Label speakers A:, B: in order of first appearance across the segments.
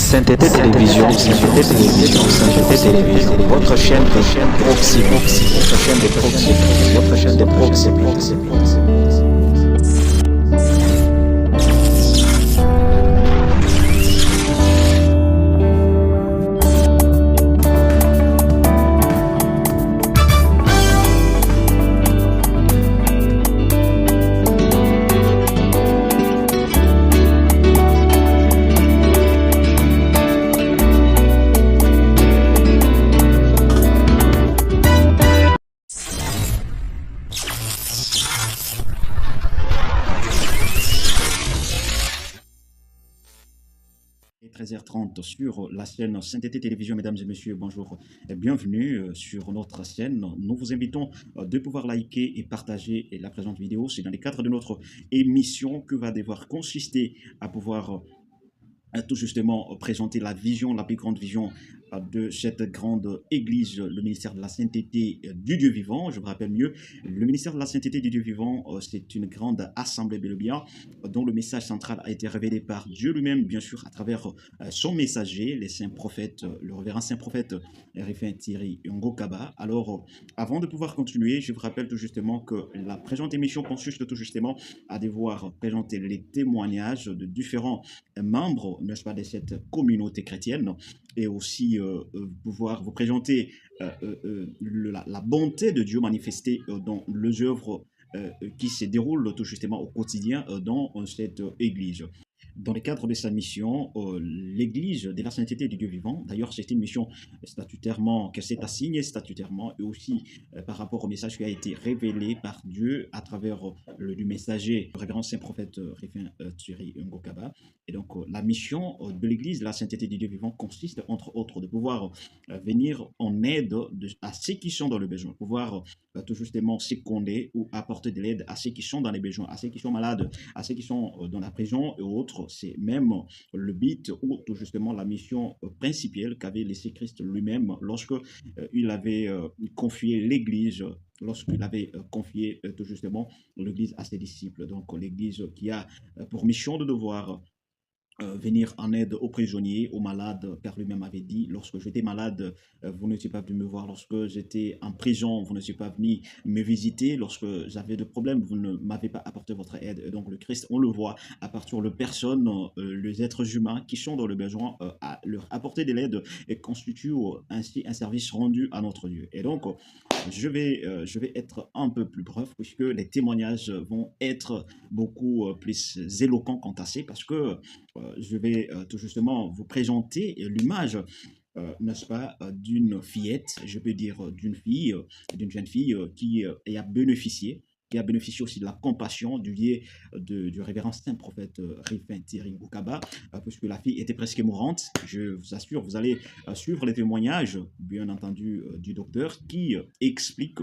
A: Sainteté Télévision, Sainteté Télévision, Sainteté Télévision, votre chaîne de proximité, votre chaîne de proximité, votre chaîne de proximité.
B: Et 13h30 sur la chaîne Sainteté Télévision. Mesdames et messieurs, bonjour et bienvenue sur notre chaîne. Nous vous invitons de pouvoir liker et partager la présente vidéo. C'est dans le cadre de notre émission que va devoir consister à pouvoir tout justement présenter la vision, la plus grande vision de cette grande église, le ministère de la sainteté du Dieu vivant. Je me rappelle mieux, le ministère de la sainteté du Dieu vivant, c'est une grande assemblée bel et bien, dont le message central a été révélé par Dieu lui-même, bien sûr, à travers son messager, les saints prophètes, le révérend saint prophète Réfin Thierry Ngokaba. Alors, avant de pouvoir continuer, je vous rappelle tout justement que la présente émission consiste tout justement à devoir présenter les témoignages de différents membres, n'est-ce pas, de cette communauté chrétienne, et aussi pouvoir vous présenter la bonté de Dieu manifestée dans les œuvres qui se déroulent tout justement au quotidien dans cette église. Dans le cadre de sa mission, l'Église de la sainteté du Dieu vivant, d'ailleurs c'est une mission statutairement, que c'est assigné statutairement, et aussi par rapport au message qui a été révélé par Dieu à travers du messager, le révérend saint prophète Réfin Thierry Ngokaba. Et donc la mission de l'Église de la sainteté du Dieu vivant consiste entre autres de pouvoir venir en aide à ceux qui sont dans le besoin, pouvoir tout justement seconder ou apporter de l'aide à ceux qui sont dans les besoins, à ceux qui sont malades, à ceux qui sont dans la prison et autres. C'est même le but ou tout justement la mission principale qu'avait laissé Christ lui-même lorsque il avait confié l'Église, lorsqu'il avait confié tout justement l'Église à ses disciples. Donc l'Église qui a pour mission de devoir venir en aide aux prisonniers, aux malades, car lui-même avait dit, lorsque j'étais malade, vous n'étiez pas venu me voir, lorsque j'étais en prison, vous n'étiez pas venu me visiter, lorsque j'avais des problèmes, vous ne m'avez pas apporté votre aide. Et donc le Christ, on le voit à partir de personnes, les êtres humains qui sont dans le besoin, à leur apporter de l'aide et constitue ainsi un service rendu à notre Dieu. Et donc, je vais être un peu plus bref, puisque les témoignages vont être beaucoup plus éloquents quant à ça, parce que je vais tout justement vous présenter l'image, n'est-ce pas, d'une fillette, je peux dire d'une fille, d'une jeune fille qui a bénéficié, aussi de la compassion du révérend saint prophète Réfin Thierry Ngokaba, puisque la fille était presque mourante. Je vous assure, vous allez suivre les témoignages, bien entendu, du docteur qui explique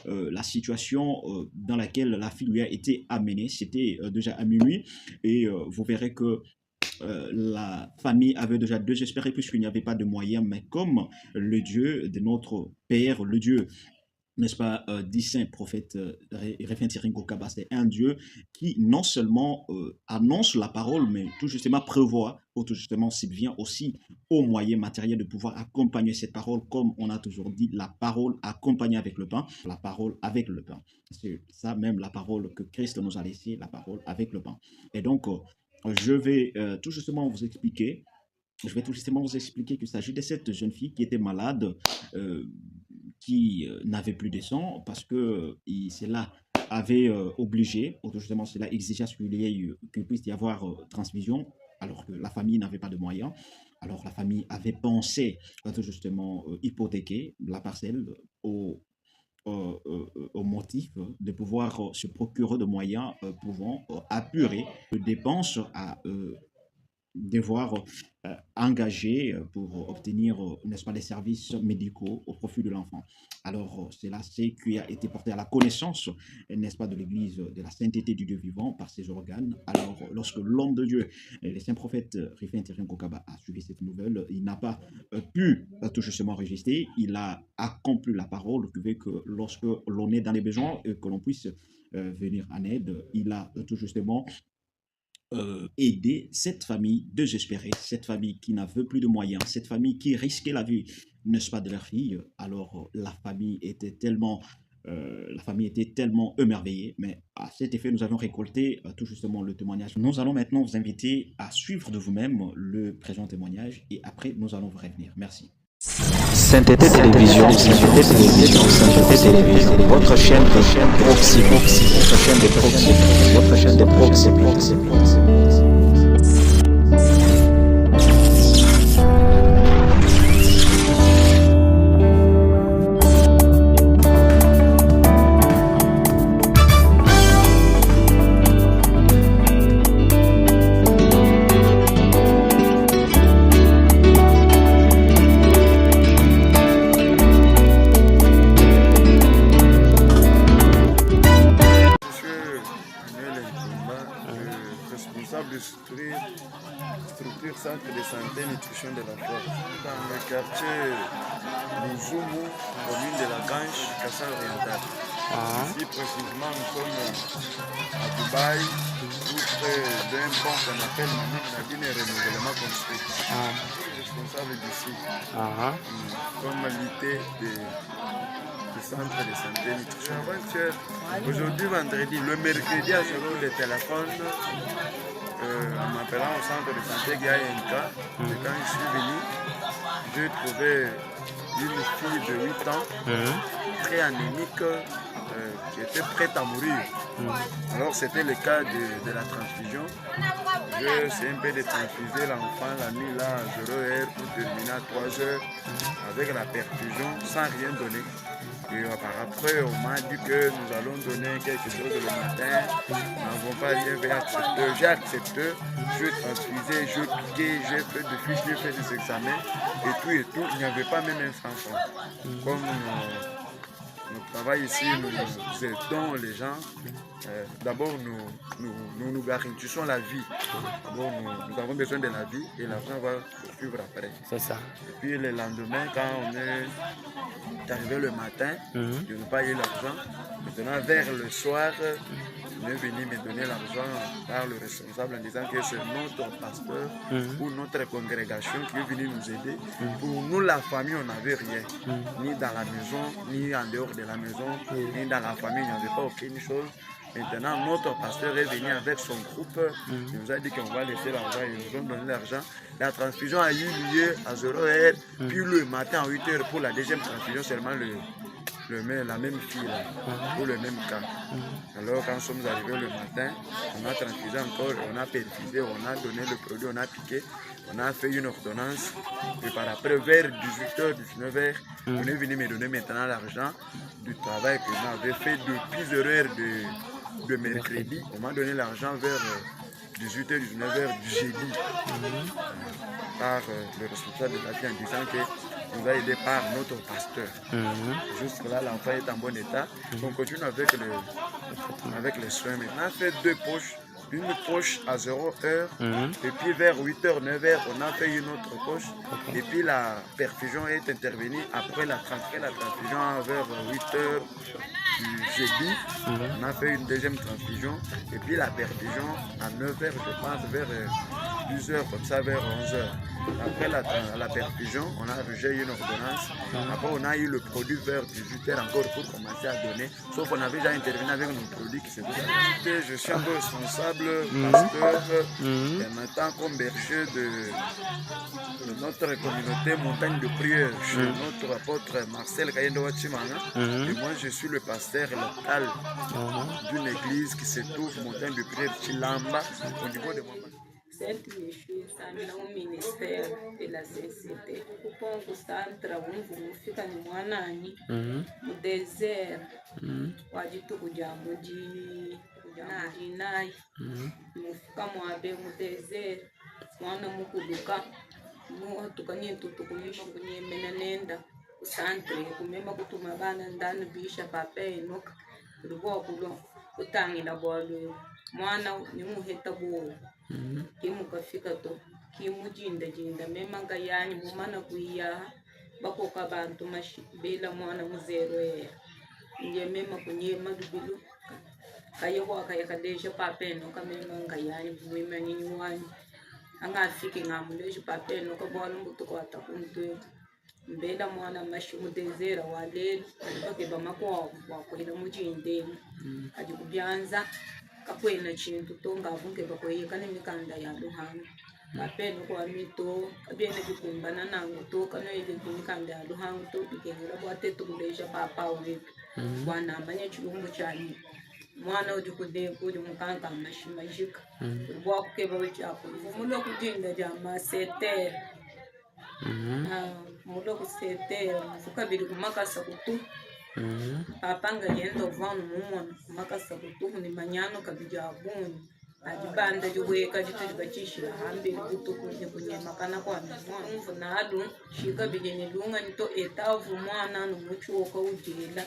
B: la situation dans laquelle la fille lui a été amenée. C'était déjà à minuit, et vous verrez que la famille avait déjà désespéré puisqu'il n'y avait pas de moyens, mais comme le Dieu de notre Père, le Dieu, n'est-ce pas, dit saint prophète Réfin Thierry Ngokaba, c'est un Dieu qui non seulement annonce la parole, mais tout justement prévoit, ou tout justement subvient aussi aux moyens matériels de pouvoir accompagner cette parole, comme on a toujours dit, la parole accompagnée avec le pain, la parole avec le pain. C'est ça même la parole que Christ nous a laissée, la parole avec le pain. Et donc, je vais tout justement vous expliquer, qu'il s'agit de cette jeune fille qui était malade, qui n'avait plus de sang, parce que cela avait obligé, ou tout justement cela exigeait qu'il puisse y avoir transfusion, alors que la famille n'avait pas de moyens. Alors la famille avait pensé tout justement hypothéquer la parcelle au motif de pouvoir se procurer de moyens pouvant apurer les dépenses à devoir engager pour obtenir, n'est-ce pas, les services médicaux au profit de l'enfant. Alors, c'est là qui a été porté à la connaissance, n'est-ce pas, de l'Église de la sainteté du Dieu vivant par ses organes. Alors, lorsque l'homme de Dieu, le saint prophète Réfin Thierry Ngokaba, a suivi cette nouvelle, il n'a pas pu tout justement résister. Il a accompli la parole qui veut que lorsque l'on est dans les besoins, que l'on puisse venir en aide. Il a tout justement aider cette famille désespérée, cette famille qui n'avait plus de moyens, cette famille qui risquait la vie, n'est-ce pas, de leur fille. Alors la famille était tellement émerveillée, mais à cet effet, nous avons récolté tout justement le témoignage. Nous allons maintenant vous inviter à suivre de vous-même le présent témoignage et après, nous allons vous revenir. Merci.
A: Sainteté Télévision, votre chaîne Proxy, votre chaîne de Proxy, votre chaîne de Proxy.
C: Responsable de structure centre de santé et nutrition de la foi dans le quartier Muzumu, commune de la Ganche, Kassan oriental. Ici précisément nous sommes à Dubaï, tout près d'un pont qu'on appelle Mamou Nadine et renouvellement construit. Je suis responsable d'ici, comme l'unité du centre de santé et nutrition. Aujourd'hui vendredi, le mercredi à 0 le téléphone, en m'appelant au centre de santé Gaïenka, et quand je suis venu, j'ai trouvé une fille de 8 ans, très anémique, qui était prête à mourir. Alors c'était le cas de la transfusion. Je essayé un peu de transfuser l'enfant la nuit là à 0 heure pour terminer à 3 heures avec la perfusion sans rien donner. Et après, on m'a dit que nous allons donner quelque chose le matin. Nous n'avons pas rien fait accepter. J'ai accepté, je transfusais, je piquais, j'ai fait des fiches, j'ai fait des examens et tout. Il n'y avait pas même un franc. Comme nous travaillons ici, nous aidons les gens. D'abord, nous garantissons la vie. D'abord, nous avons besoin de la vie et l'argent va suivre après.
D: C'est ça.
C: Et puis le lendemain, quand on est arrivé le matin, je n'ai pas eu l'argent. Maintenant, vers le soir, on est venu me donner l'argent par le responsable en disant que c'est notre pasteur ou notre congrégation qui est venu nous aider. Pour nous, la famille, on n'avait rien. Ni dans la maison, ni en dehors de la maison, ni dans la famille, il n'y avait pas aucune chose. Maintenant, notre pasteur est venu avec son groupe. Il nous a dit qu'on va laisser l'argent. Ils nous ont donné l'argent. La transfusion a eu lieu à 0 heure. Puis le matin à 8 heures pour la deuxième transfusion, seulement la même fille, là, pour le même cas. Alors, quand nous sommes arrivés le matin, on a transfusé encore, on a perfusé, on a donné le produit, on a piqué, on a fait une ordonnance. Et par après, vers 18h, 19h, on est venu me donner maintenant l'argent du travail que j'avais fait depuis 0 heure de mercredi. On m'a donné l'argent vers 18h, 19h du jeudi par le responsable de la vie en disant que nous a aidé par notre pasteur. Jusque là, l'enfant est en bon état. On continue avec les soins. Maintenant, on a fait 2 poches. Une poche à 0 heure, et puis vers 8h, 9h, on a fait une autre poche, et puis la perfusion est intervenue après la transfusion vers 8h du jeudi, on a fait une deuxième transfusion, et puis la perfusion à 9h, je pense, vers 10h, comme ça, vers 11h. Après la perfusion, on a rejeté une ordonnance. Après, on a eu le produit vers 18h encore pour commencer à donner. Sauf qu'on avait déjà intervenu avec nos produits qui se donnaient. Je suis un peu responsable, pasteur, et maintenant comme berger de notre communauté montagne de prière, chez notre apôtre Marcel Kayendo Wachimanga. Et moi, je suis le pasteur local d'une église qui se trouve montagne de prière Chilamba, au niveau de Mama.
E: Certo, sana o Ministério pela CCT. O Congo Santra, fica no Manani, no deserto, pode tudo de amor de Nai, no fica moabe no deserto, mwana mukuduka, no tukanye tutukunisha kunye menanenda, o Santre, kumema kutuma bana ndani bisha papel no rubokulo, utangi na bolo, mwana ni muheta bo. Kimukafika to kimujinda memanga yani mumana kuya bakoka bantu bela mwana muzero ye mema kunyema dubilu kayekwa kayekadesha papeno kamemanga yani vumimanyinyi wani angafiki ngamuleshi papeno kabwala mbuto kwata kumtwe mbela mwana mashimu dezera walelo bakeba makwa wakwela mujindeni aji kubyanza kakwena chintu tonga vunge bakweyeka nemikanda ya luhanga mapeno kwa mito kabyene bikumbana nangu to kana ile kumikanda ya luhanga to bikengera bwatetu kulesha papa wetu bwana amanya chilungu chani mwana uji kudeku uji mukanga mashimajika bwa kukeba wechapo mulo kujinda jama sete mulo kusete fukabiri kumakasa kutu papanga yendo vanu mumona kumakasa kutu ni manyano kabija abuni ajibanda juweka jitu bachishira hambi kutuku ni kunyema kana kwa mwana mfuna adu shika bijeni lunga nito etavu mwana numuchuoka ujila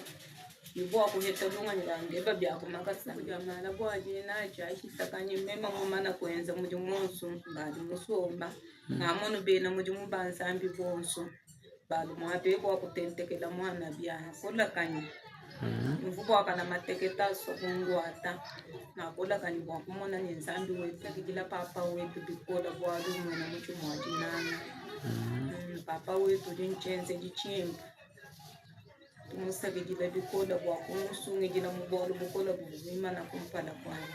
E: ibo akuheta lunga nirange babya kumakasa jamana kwa jina chashi sakanye mema mumana kwenza muju monsu bali musomba ngamono bena muju mubansambi bonso bali mwape kwa kutentekela mwana bya kola kanye mvuko akana mateketa sokungwata nakola kanye bwa kumona ni nsambi wetu kigila papa wetu bikola bwa lumu na muchu mwajinana papa wetu jinchenze jichimba tumusagijila bikola bwa kumusungira mubolo bukola buzima na kumpala kwani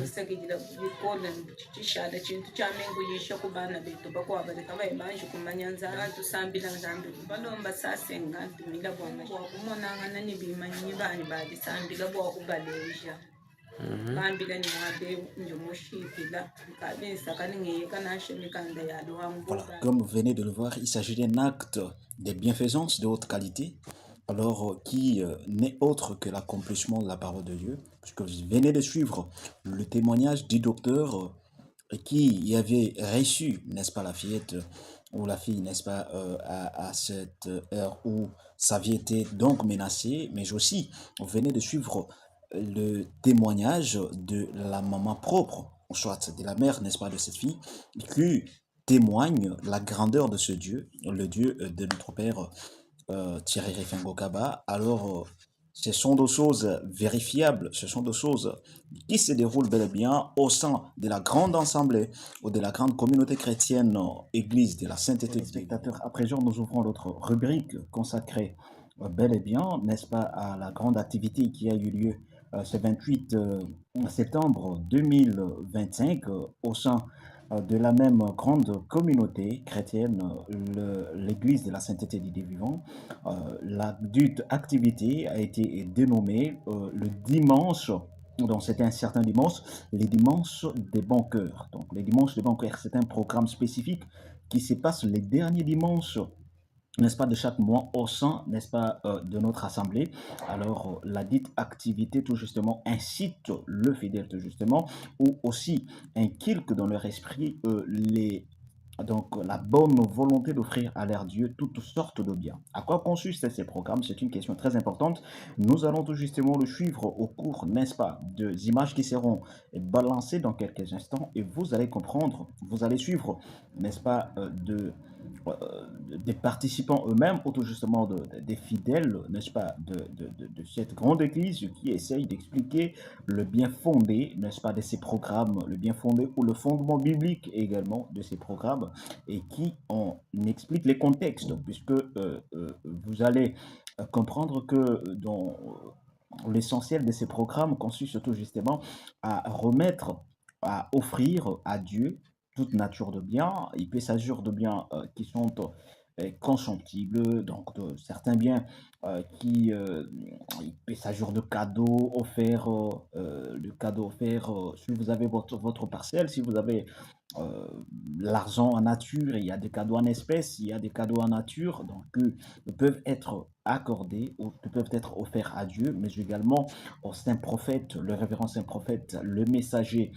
E: musagijila bikola chishada chintu chamengo yisha kubana betu bakwa baleka bayimanje kumanyanza abantu sambila nzambi balomba sasenga tumila bwana kwa kumona ngana ni bimanyi bani bali sambila bwa kubaleja bambila ni mwabe njomoshipila kabisa kaningeye kanashe mikanda ya luhangu.
B: Voilà, comme vous venez de le voir, il s'agit d'un acte de bienfaisance de haute qualité, alors qui n'est autre que l'accomplissement de la parole de Dieu, puisque vous venez de suivre le témoignage du docteur qui y avait reçu, n'est-ce pas, la fillette ou la fille, n'est-ce pas, à cette heure où sa vie était donc menacée, mais aussi, vous venez de suivre le témoignage de la maman propre, soit de la mère, n'est-ce pas, de cette fille, qui témoigne la grandeur de ce Dieu, le Dieu de notre Père Thierry Réfengo Kaba. Alors, ce sont des choses vérifiables, ce sont des choses qui se déroulent bel et bien au sein de la grande assemblée ou de la grande communauté chrétienne Église de la Sainteté des spectateurs. À présent, nous ouvrons notre rubrique consacrée bel et bien, n'est-ce pas, à la grande activité qui a eu lieu ce 28 septembre 2025 au sein de la même grande communauté chrétienne, l'Église de la Sainteté du Dieu vivant. La dite activité a été dénommée le dimanche, donc c'était un certain dimanche, les dimanches des bons cœurs. Donc les dimanches des bons cœurs, c'est un programme spécifique qui se passe les derniers dimanches, n'est-ce pas, de chaque mois au sein, n'est-ce pas, de notre assemblée. Alors, la dite activité, tout justement, incite le fidèle, tout justement, ou aussi inculque dans leur esprit donc, la bonne volonté d'offrir à leur Dieu toutes sortes de biens. À quoi consistent ces programmes? C'est une question très importante. Nous allons tout justement le suivre au cours, n'est-ce pas, des images qui seront balancées dans quelques instants et vous allez comprendre, vous allez suivre, n'est-ce pas, des participants eux-mêmes, ou tout justement des fidèles, n'est-ce pas, de cette grande église qui essaye d'expliquer le bien fondé, n'est-ce pas, de ces programmes, le bien fondé ou le fondement biblique également de ces programmes, et qui en explique les contextes, puisque vous allez comprendre que dans l'essentiel de ces programmes consiste tout justement à remettre, à offrir à Dieu toute nature de biens. Il peut s'agir de biens qui sont consommables, donc de certains biens il peut s'agir de cadeaux offerts, si vous avez votre parcelle, si vous avez l'argent en nature, il y a des cadeaux en espèces, il y a des cadeaux en nature, donc peuvent être accordés ou peuvent être offerts à Dieu, mais également au saint prophète, le révérend saint prophète, le messager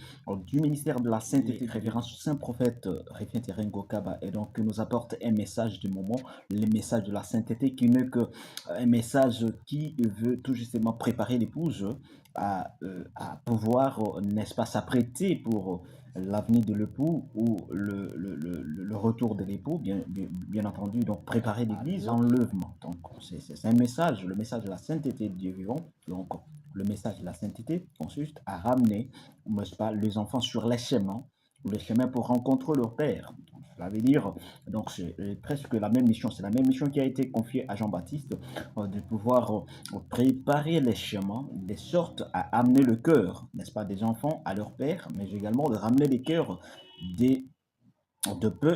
B: du ministère de la sainteté, révérend saint prophète Réfien Terengo Kaba, et donc nous apporte un message du moment, le message de la sainteté, qui n'est que un message qui veut tout justement préparer l'épouse à pouvoir, n'est-ce pas, s'apprêter pour l'avenir de l'époux ou le retour de l'époux, bien entendu, donc préparer l'église, l'enlèvement. Donc c'est un message, le message de la sainteté de Dieu vivant. Donc Le message de la sainteté consiste à ramener, n'est-ce pas, les enfants sur les chemins pour rencontrer leur Père. Cela veut dire, donc c'est presque la même mission, c'est la même mission qui a été confiée à Jean-Baptiste, de pouvoir préparer les chemins, de sorte à amener le cœur, n'est-ce pas, des enfants à leur Père, mais également de ramener les cœurs des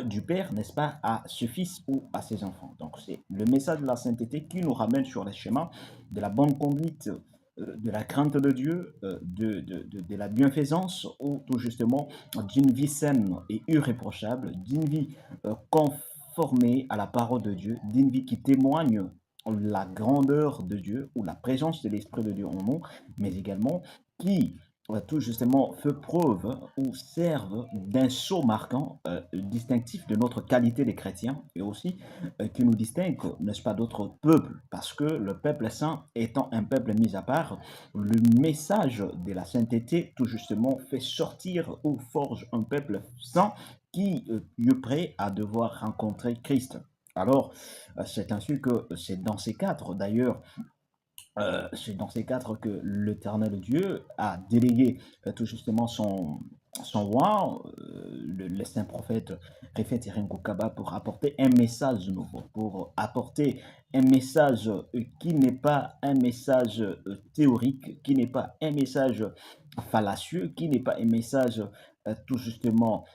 B: du Père, n'est-ce pas, à ce fils ou à ses enfants. Donc c'est le message de la sainteté qui nous ramène sur les schémas de la bonne conduite, de la crainte de Dieu, de la bienfaisance, ou tout justement d'une vie saine et irréprochable, d'une vie conformée à la parole de Dieu, d'une vie qui témoigne la grandeur de Dieu ou la présence de l'Esprit de Dieu en nous, mais également qui tout justement fait preuve ou serve d'un sceau marquant distinctif de notre qualité de chrétiens et aussi qui nous distingue, n'est-ce pas, d'autres peuples, parce que le peuple saint étant un peuple mis à part, le message de la sainteté tout justement fait sortir ou forge un peuple saint qui est prêt à devoir rencontrer Christ. Alors, c'est ainsi que c'est dans ces cadres d'ailleurs c'est dans ces cadres que l'Éternel Dieu a délégué tout justement son roi, le saint prophète Réphet Irengo Kaba, pour apporter un message nouveau, pour apporter un message qui n'est pas un message théorique, qui n'est pas un message fallacieux, qui n'est pas un message tout justement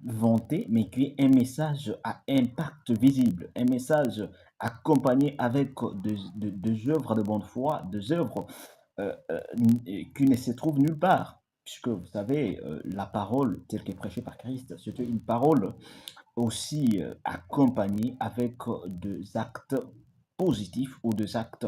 B: vanté, mais qui est un message à impact visible, un message accompagné avec des œuvres de bonne foi, des œuvres qui ne se trouvent nulle part. Puisque vous savez, la parole telle que prêchée par Christ, c'est une parole aussi accompagnée avec des actes positifs ou des actes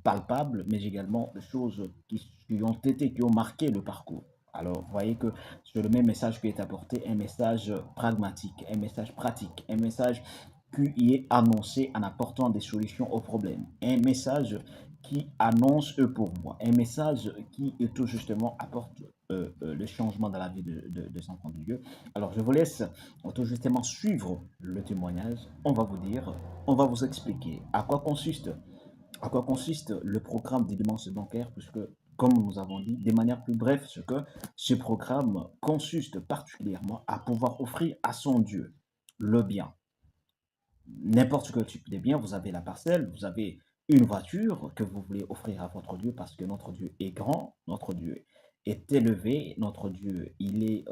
B: palpables, mais également des choses qui ont marqué le parcours. Alors, vous voyez que c'est le même message qui est apporté, un message pragmatique, un message pratique, un message qui est annoncé en apportant des solutions aux problèmes, un message qui annonce eux pour moi, un message qui tout justement apporte le changement dans la vie des enfants de Dieu. Alors je vous laisse tout justement suivre le témoignage. On va vous dire, on va vous expliquer à quoi consiste le programme des dimanches bancaires, puisque comme nous avons dit, de manière plus brève, ce que ce programme consiste particulièrement à pouvoir offrir à son Dieu le bien. N'importe quel type de bien, vous avez la parcelle, vous avez une voiture que vous voulez offrir à votre Dieu parce que notre Dieu est grand, notre Dieu est élevé, notre Dieu, il est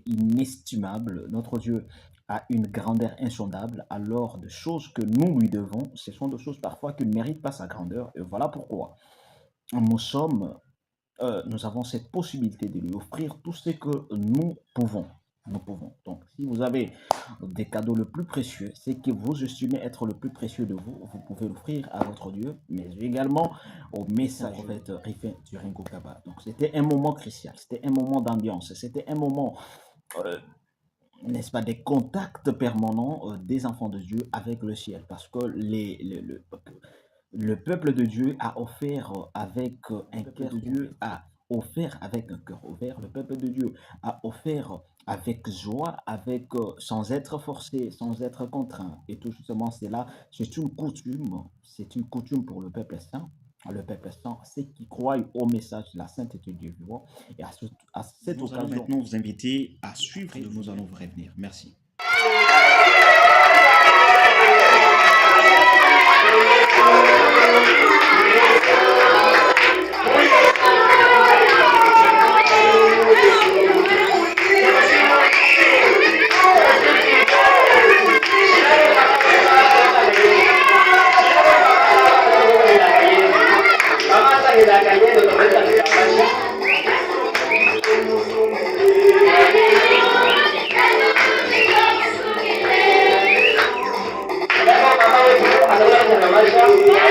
B: inestimable, notre Dieu a une grandeur insondable, alors des choses que nous lui devons, ce sont des choses parfois qui ne méritent pas sa grandeur, et voilà pourquoi nous avons cette possibilité de lui offrir tout ce que nous pouvons. Donc, si vous avez des cadeaux le plus précieux, c'est que vous estimez être le plus précieux de vous, vous pouvez l'offrir à votre Dieu, mais également au message du prophète Réphet Irengo Kaba. Donc, c'était un moment crucial, c'était un moment d'ambiance, c'était un moment, n'est-ce pas, des contacts permanents des enfants de Dieu avec le ciel, parce que le peuple de Dieu a offert avec un cœur de Dieu, a offert avec un cœur ouvert. Le peuple de Dieu a offert avec joie, sans être forcé, sans être contraint. Et tout justement, c'est une coutume pour le peuple saint. Le peuple saint, c'est qui croient au message de la sainteté du vivant. Et à cette occasion, nous allons maintenant vous inviter à suivre, nous allons vous revenir. Merci.
D: Gracias.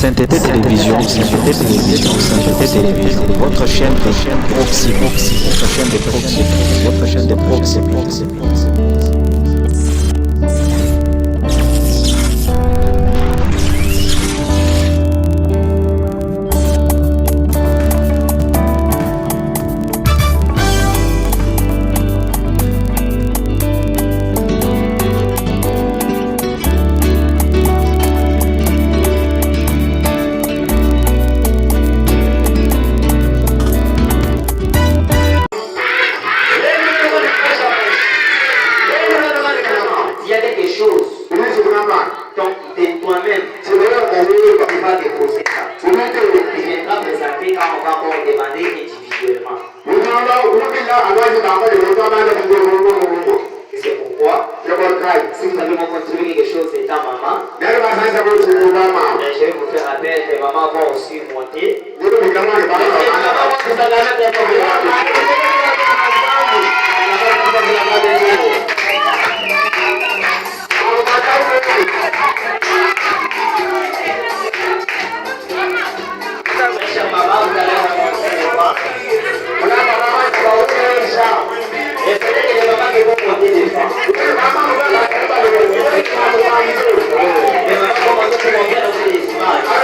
A: Sainteté Télévision, Sainteté Télévision, Sainteté Télévision, votre chaîne de proxy, votre chaîne de proxy, votre chaîne de proxy.
D: C'est pourquoi, si vous avez contribué quelque chose étant maman, je vais vous faire appel, les mamans vont aussi monter. Et peut-être que les mamans qui vont monter des fois. Les mamans vont monter pour monter dans les images.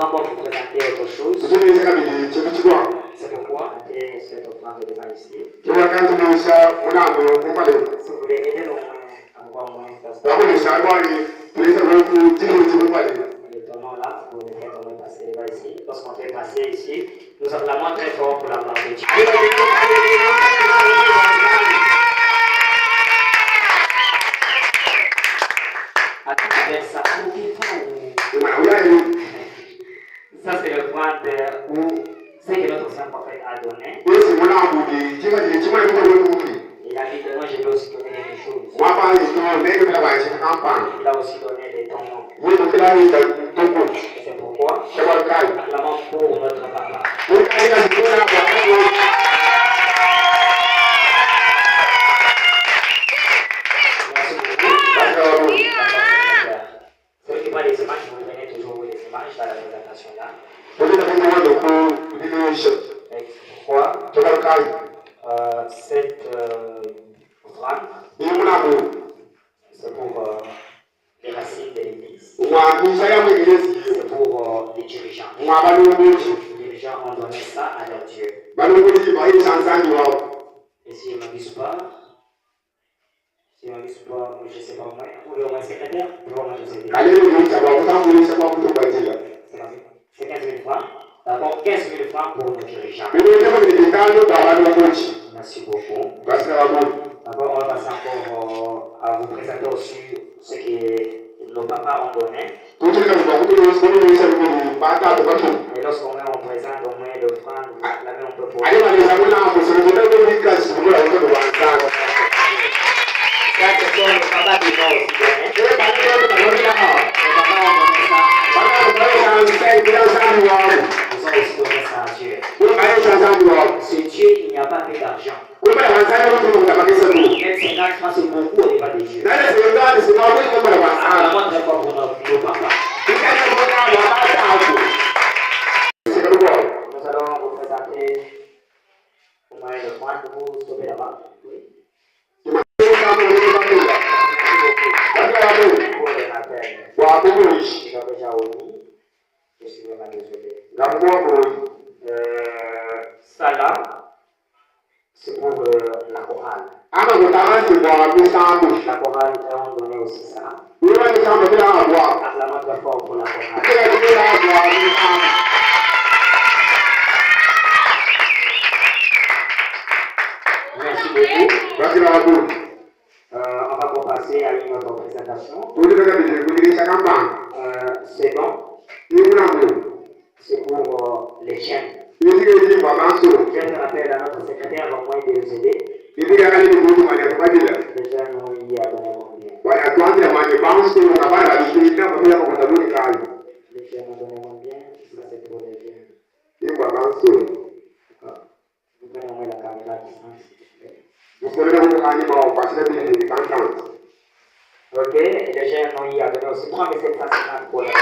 D: Avant qu'on vous présenter autre chose, c'est pourquoi cette offrande est devant ici. Si vous voulez aider au moins à voir moins ça. Le tournant là, vous devez faire passer là ici. Lorsqu'on fait passer ici, nous acclamons très fort pour la gloire de Dieu. Avec sa ça c'est le point où ce que notre saint prophète a donné. Il a dit que moi je vais aussi donner des choses. Il a aussi donné des tons. C'est pourquoi nous acclamons pour notre papa. Merci beaucoup. Ceux qui voient les images, vous venez toujours voir les images dans la présentation là. Pourquoi cette offrande, c'est pour les racines de l'église. C'est pour les dirigeants. Les dirigeants ont donné ça à leur Dieu. Et si je ne m'abuse pas, je ne sais pas moi, vous voulez au moins secrétaire? C'est 15 000 francs. D'abord 15 000 francs pour nos dirigeants. Merci beaucoup. D'abord, on va passer encore à vous présenter aussi ce que nos papas ont donné. Et lorsqu'on présente au moins l'offrande, la main on peut voir. Ça, c'est pour le papa qui va aussi donner. Les papas ont donné ça. Ils ont aussi donné ça à Dieu. C'est Dieu, il n'y a pas que d'argent. Même 50 francs, c'est beaucoup au départ des Dieu. La montre est pas pour nos papas. Nous allons vous présenter au moins le point que vous stoppez là-bas. Oui. Je suis vraiment désolé. Ça là, c'est pour la chorale. La chorale, on donnait aussi ça. Acclamons très fort pour la chorale. Merci beaucoup. On va passer à une autre présentation. C'est bon. C'est pour les chaînes. Je me rappelle à notre secrétaire au moins de nous aider. Déjà, nous y a donné combien? Les chaînes ont donné combien? Ça c'est pour les jeunes. Vous prenez au moins la caméra à distance. Ok, les jeunes ont y a donné aussi 3750 pour la chaîne.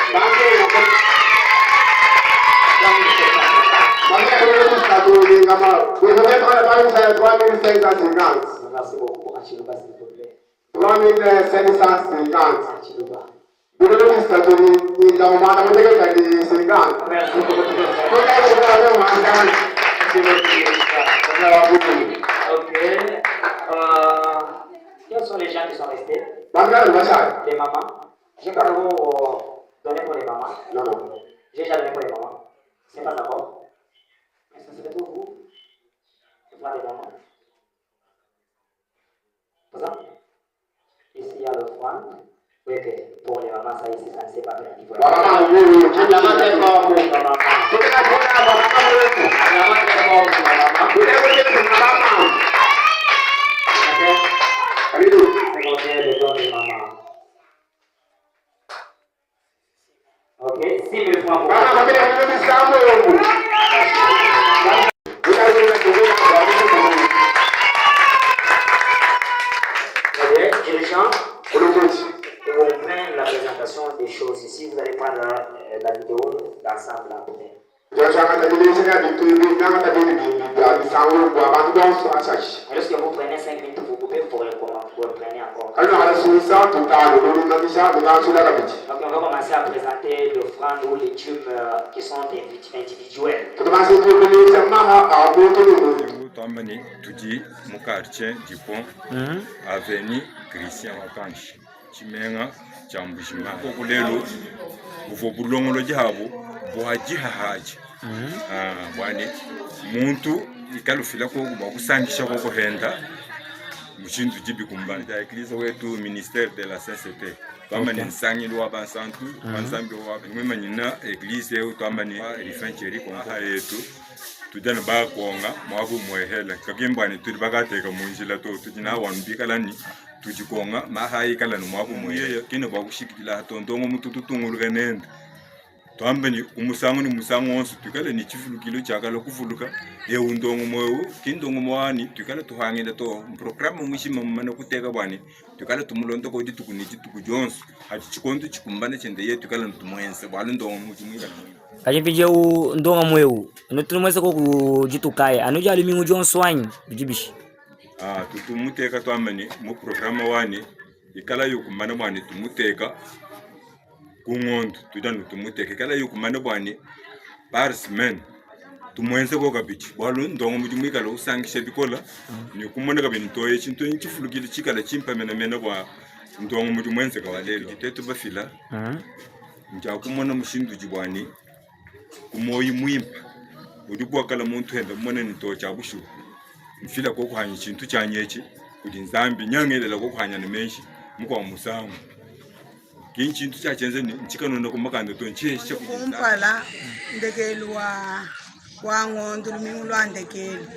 D: Merci beaucoup. Achiluba, s'il te plaît.
F: 3550.
D: Achiluba. Ok. Quels sont les gens qui sont restés? Les mamans. J'ai pas donné pour les mamans.
F: Non.
D: J'ai déjà donné pour les mamans. C'est pas d'accord. Est-ce que c'est pour vous? C'est pas les mamans. C'est ça? Ici, il y a le foin. Oui, ok. Pour les mamans, ça ici, ça ne s'est pas bien. Il faut la maman très fort pour la maman. La maman très fort pour la maman. Secondaire de don de maman. Ok, 6 000 francs pour maman. Dirigeant, pour prendre la présentation des choses ici, vous allez prendre la vidéo d'ensemble après. Et lorsque vous prenez 5 minutes, vous coupez pour le prenez encore. Donc on va commencer commencer à présenter l'offrande ou les tubes qui sont individuels.
F: Twambani tuji mu quartier du Pont avenue Christian Wakanshi chimenga chambushima okulelo uvo bulongolo jabo bwajiha haji bwane muntu ikalufila ko bakusangisha ko henda mushindu jibi kumbani da eglise wetu ministère de la CCT twambani nsangilo wabasantu banzambi wa mwemanyina eglise yetu twambani rifancheri ko yetu tudana ba konga mwabu mwehela kakimbani tuli bakateka munjila to tudina wanbikalani tujikonga mahayikala no mwabu mweya kino bakushikila tondongo mutututungulukanenda twambani umusango ni musango onsu tukale ni chifulukilo chakala kuvuluka undongo mwewu kindongo mwani tukale tuhangela to programu mushima mmana kuteka bwani tukale tumulondo ko ditukuni tukujonsu hati chikondo chikumbana chende yetu kala ntumwense bwalo ndongo mujumira
G: kajipije u ndonga mwewu notumwese ko kujitukaya anuja limingu jonswany bijibishi
F: tutumuteka twambani mu programu wani ikala yokumana bwani tumuteka kungondo tudanu tumuteka ikala yokumana bwani par semaine tumwense ko kabichi bwalo ndongo mujumika lo usangishe bikola ni kumona kabini toye chinto nchifulukile chikala chimpa mena bwa ndongo mujumwense kawalelo kitetu bafila nja kumona mushindu jibwani kumoyi mwimpa udibwa kala muntu henda mona ni to chabushu mfila ko kuhanya chintu chanyechi kudi nzambi nyangelela ko kuhanya nemeshi mukwa musango kinchintu chachenze ni nchikano ndo kumakanda to ncheshe
H: kumpala ndekelwa wangondo lumingu lwandekeli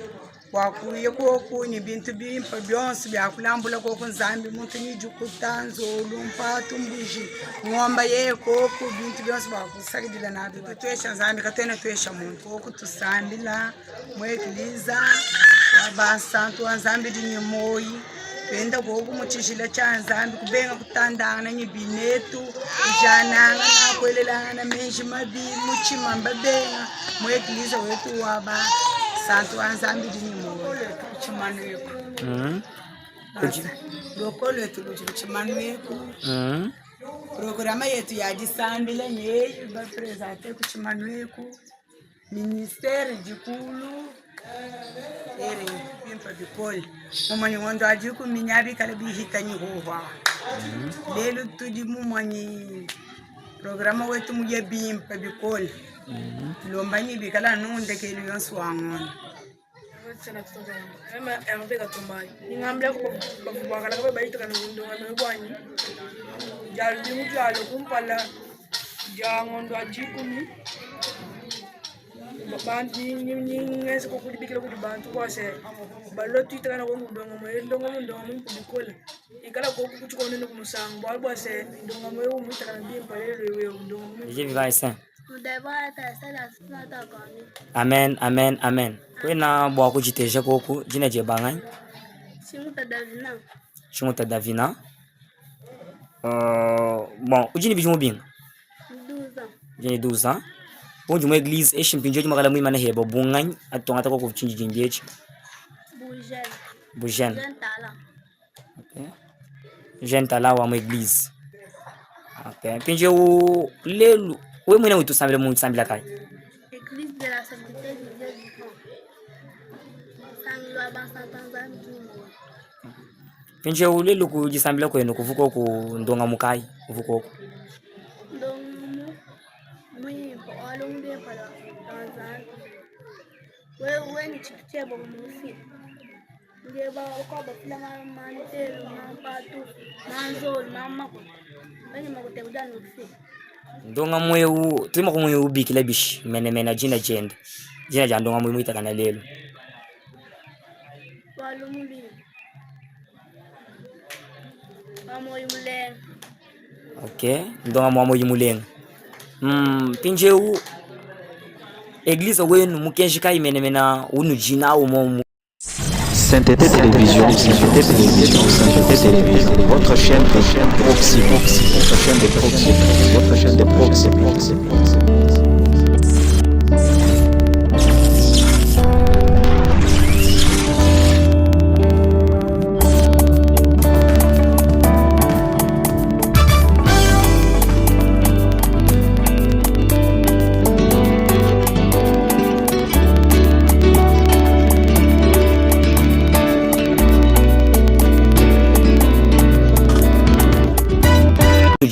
H: wakuye koku ni bintu bimpa byonse byakulambula koku nzambi muntu nijukutanzo lumpatu mbuji ngomba ye koku bintu byonse bakusakidila nabyo tutwesha nzambi katena twesha muntu koku tusambila mwekiliza wabasantu wanzambi dinyemoyi penda koku muchishila cha nzambi kubenga kutandana nyibinetu jananga na kwelelanga na menji mabi muchima mbabenga mwekiliza wetu waba santu wanzambi dinyemoyi chimanweko lokolo yetu chimanweko programa yetu yajisambila nyeyi bapresente kuchimanweko ministere jikulu ere pimpa bikoli mumanyi ngondo ajiku minyabi kala bihita nyihowa lelo tudi mumanyi programa wetu muje bimpa bikoli lomba nyibi kala nunde ke liyonsu wangono
I: sana tutoka ema amepeka tumai ningambia kwa bakala kwa baita kana ndo ngamebwanyi jali mtu alokumpala jangondo ajikuni bantu ngese ko kudibikira kuti bantu kwase ballo twitana ko ndongo mo ndongo mpubikola ikala ko kuchikone no kumusango balbo se ndongo mo umutana ndimpa lelo ndongo
G: je vivaisa amen amen amen kwena bwa kujiteja koku jina je bangai Chimuta Davina bon ujini bijumo binga 12 ans onde uma église echimpinjo de makala muimana heba bunganyi atongata ko kuchinji jindiechi Bujen okay Gentala wa uma église okay pinje u lelu we mwina witu sambile mu sambila kai
J: église de la sainteté du Dieu vivant sanglo abansantanga ndimo
G: pinje u lelu ku jisambila kwenu kuvuko ku ndonga mukai kuvuko
J: when chikitia bo mufi ndiye ba ko ba fila mantelo mampatu manzol mama ko bani makote udani ufi
G: ndonga mweu tulima ko mweu bikila bish mena jina jende jina ja ndonga mweu muita kana lelo
J: walumuli mamo yimuleng
G: okay ndonga mamo yimuleng pinjeu église wenu mukenjika imenemena unu jina umo
A: Sainteté Télévision, votre chaîne de proxy, votre chaîne de proxy, votre chaîne de proxy.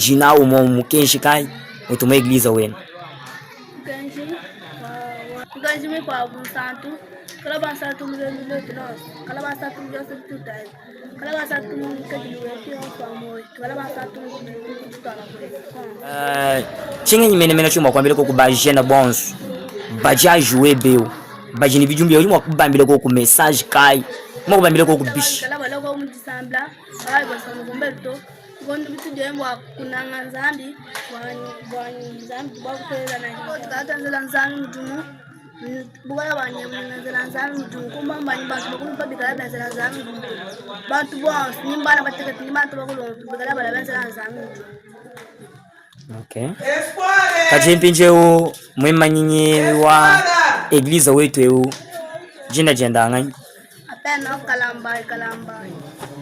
G: jina umo mukenshi kai utuma iglesia wenu.
J: Ganji me kwa bunsantu kala bansantu mu le tnos kala bansantu mu joseph tutai kala bansantu mu kadi wetu kwa moyo kala bansantu mu tutala
G: chinga nyimene mena chuma kwambile ko kubajena bonso baja jouer beu bajini bijumbi yimo kubambile ko ku message kai mo kubambile ko ku bish
J: kala balo ko mu disambla ay basamu gombeto gondo bitu jemwa kunanga zambi wani zambi bakutela na kata nzambi mutumu bugala banyamuna nzambi mutumu kumba mbani bantu bakumpa bigala benzela nzambi mutumu bantu bonse nimbana batekati nibantu bakulonga bigala bala benzela nzambi mutumu.
G: Okay. Kajimpinje u mwimanyinyi wa eglise wetu eu jina jenda ngani
J: apena kalamba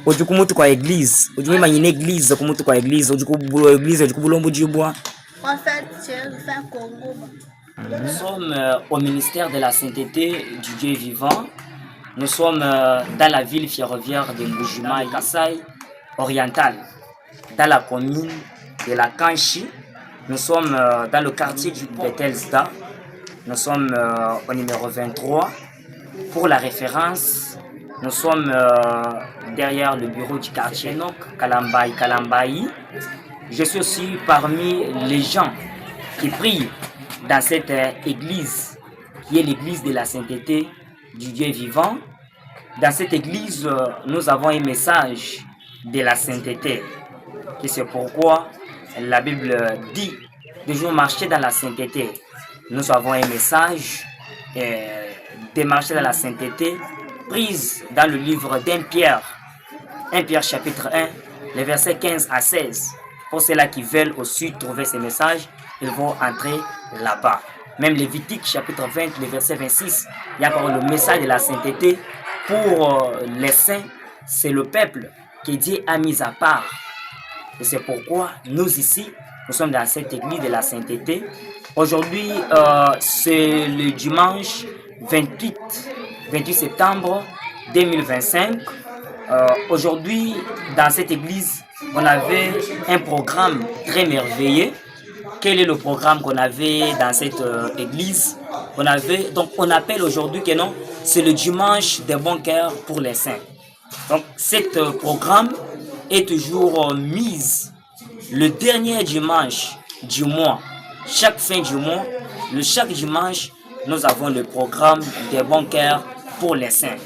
G: ojukumutu kwa eglise ojumimanyine eglise kumutu kwa eglise ojukubulo eglise ojukubulombo jibwa
J: en fait c'est fin Congo.
G: Nous sommes au ministère de la sainteté du Dieu vivant. Nous sommes dans la ville ferroviaire de Mbujima et Kasai oriental, dans la commune de la Kanchi. Nous sommes dans le quartier du Betelsda. Nous sommes au numéro 23. Pour la référence, nous sommes derrière le bureau du quartier Nok, Kalambayi. Je suis aussi parmi les gens qui prient dans cette église, qui est l'église de la sainteté du Dieu vivant. Dans cette église, nous avons un message de la sainteté. Et c'est pourquoi la Bible dit de toujours marcher dans la sainteté. Nous avons un message de marcher dans la sainteté prise dans le livre d'1 Pierre. 1 Pierre chapitre 1, les versets 15 à 16. Pour ceux-là qui veulent aussi trouver ces messages, ils vont entrer là-bas. Même Lévitique chapitre 20, le verset 26, il y a le message de la sainteté pour les saints. C'est le peuple que Dieu a mis à part. Et c'est pourquoi nous ici, nous sommes dans cette église de la sainteté. Aujourd'hui, c'est le dimanche 28 septembre 2025. Aujourd'hui, dans cette église, on avait un programme très merveilleux. Quel est le programme qu'on avait dans cette église? On appelle aujourd'hui que non, c'est le dimanche des bons cœurs pour les saints. Donc, ce programme est toujours mise le dernier dimanche du mois. Chaque fin du mois, chaque dimanche, nous avons le programme des bons cœurs pour les saints.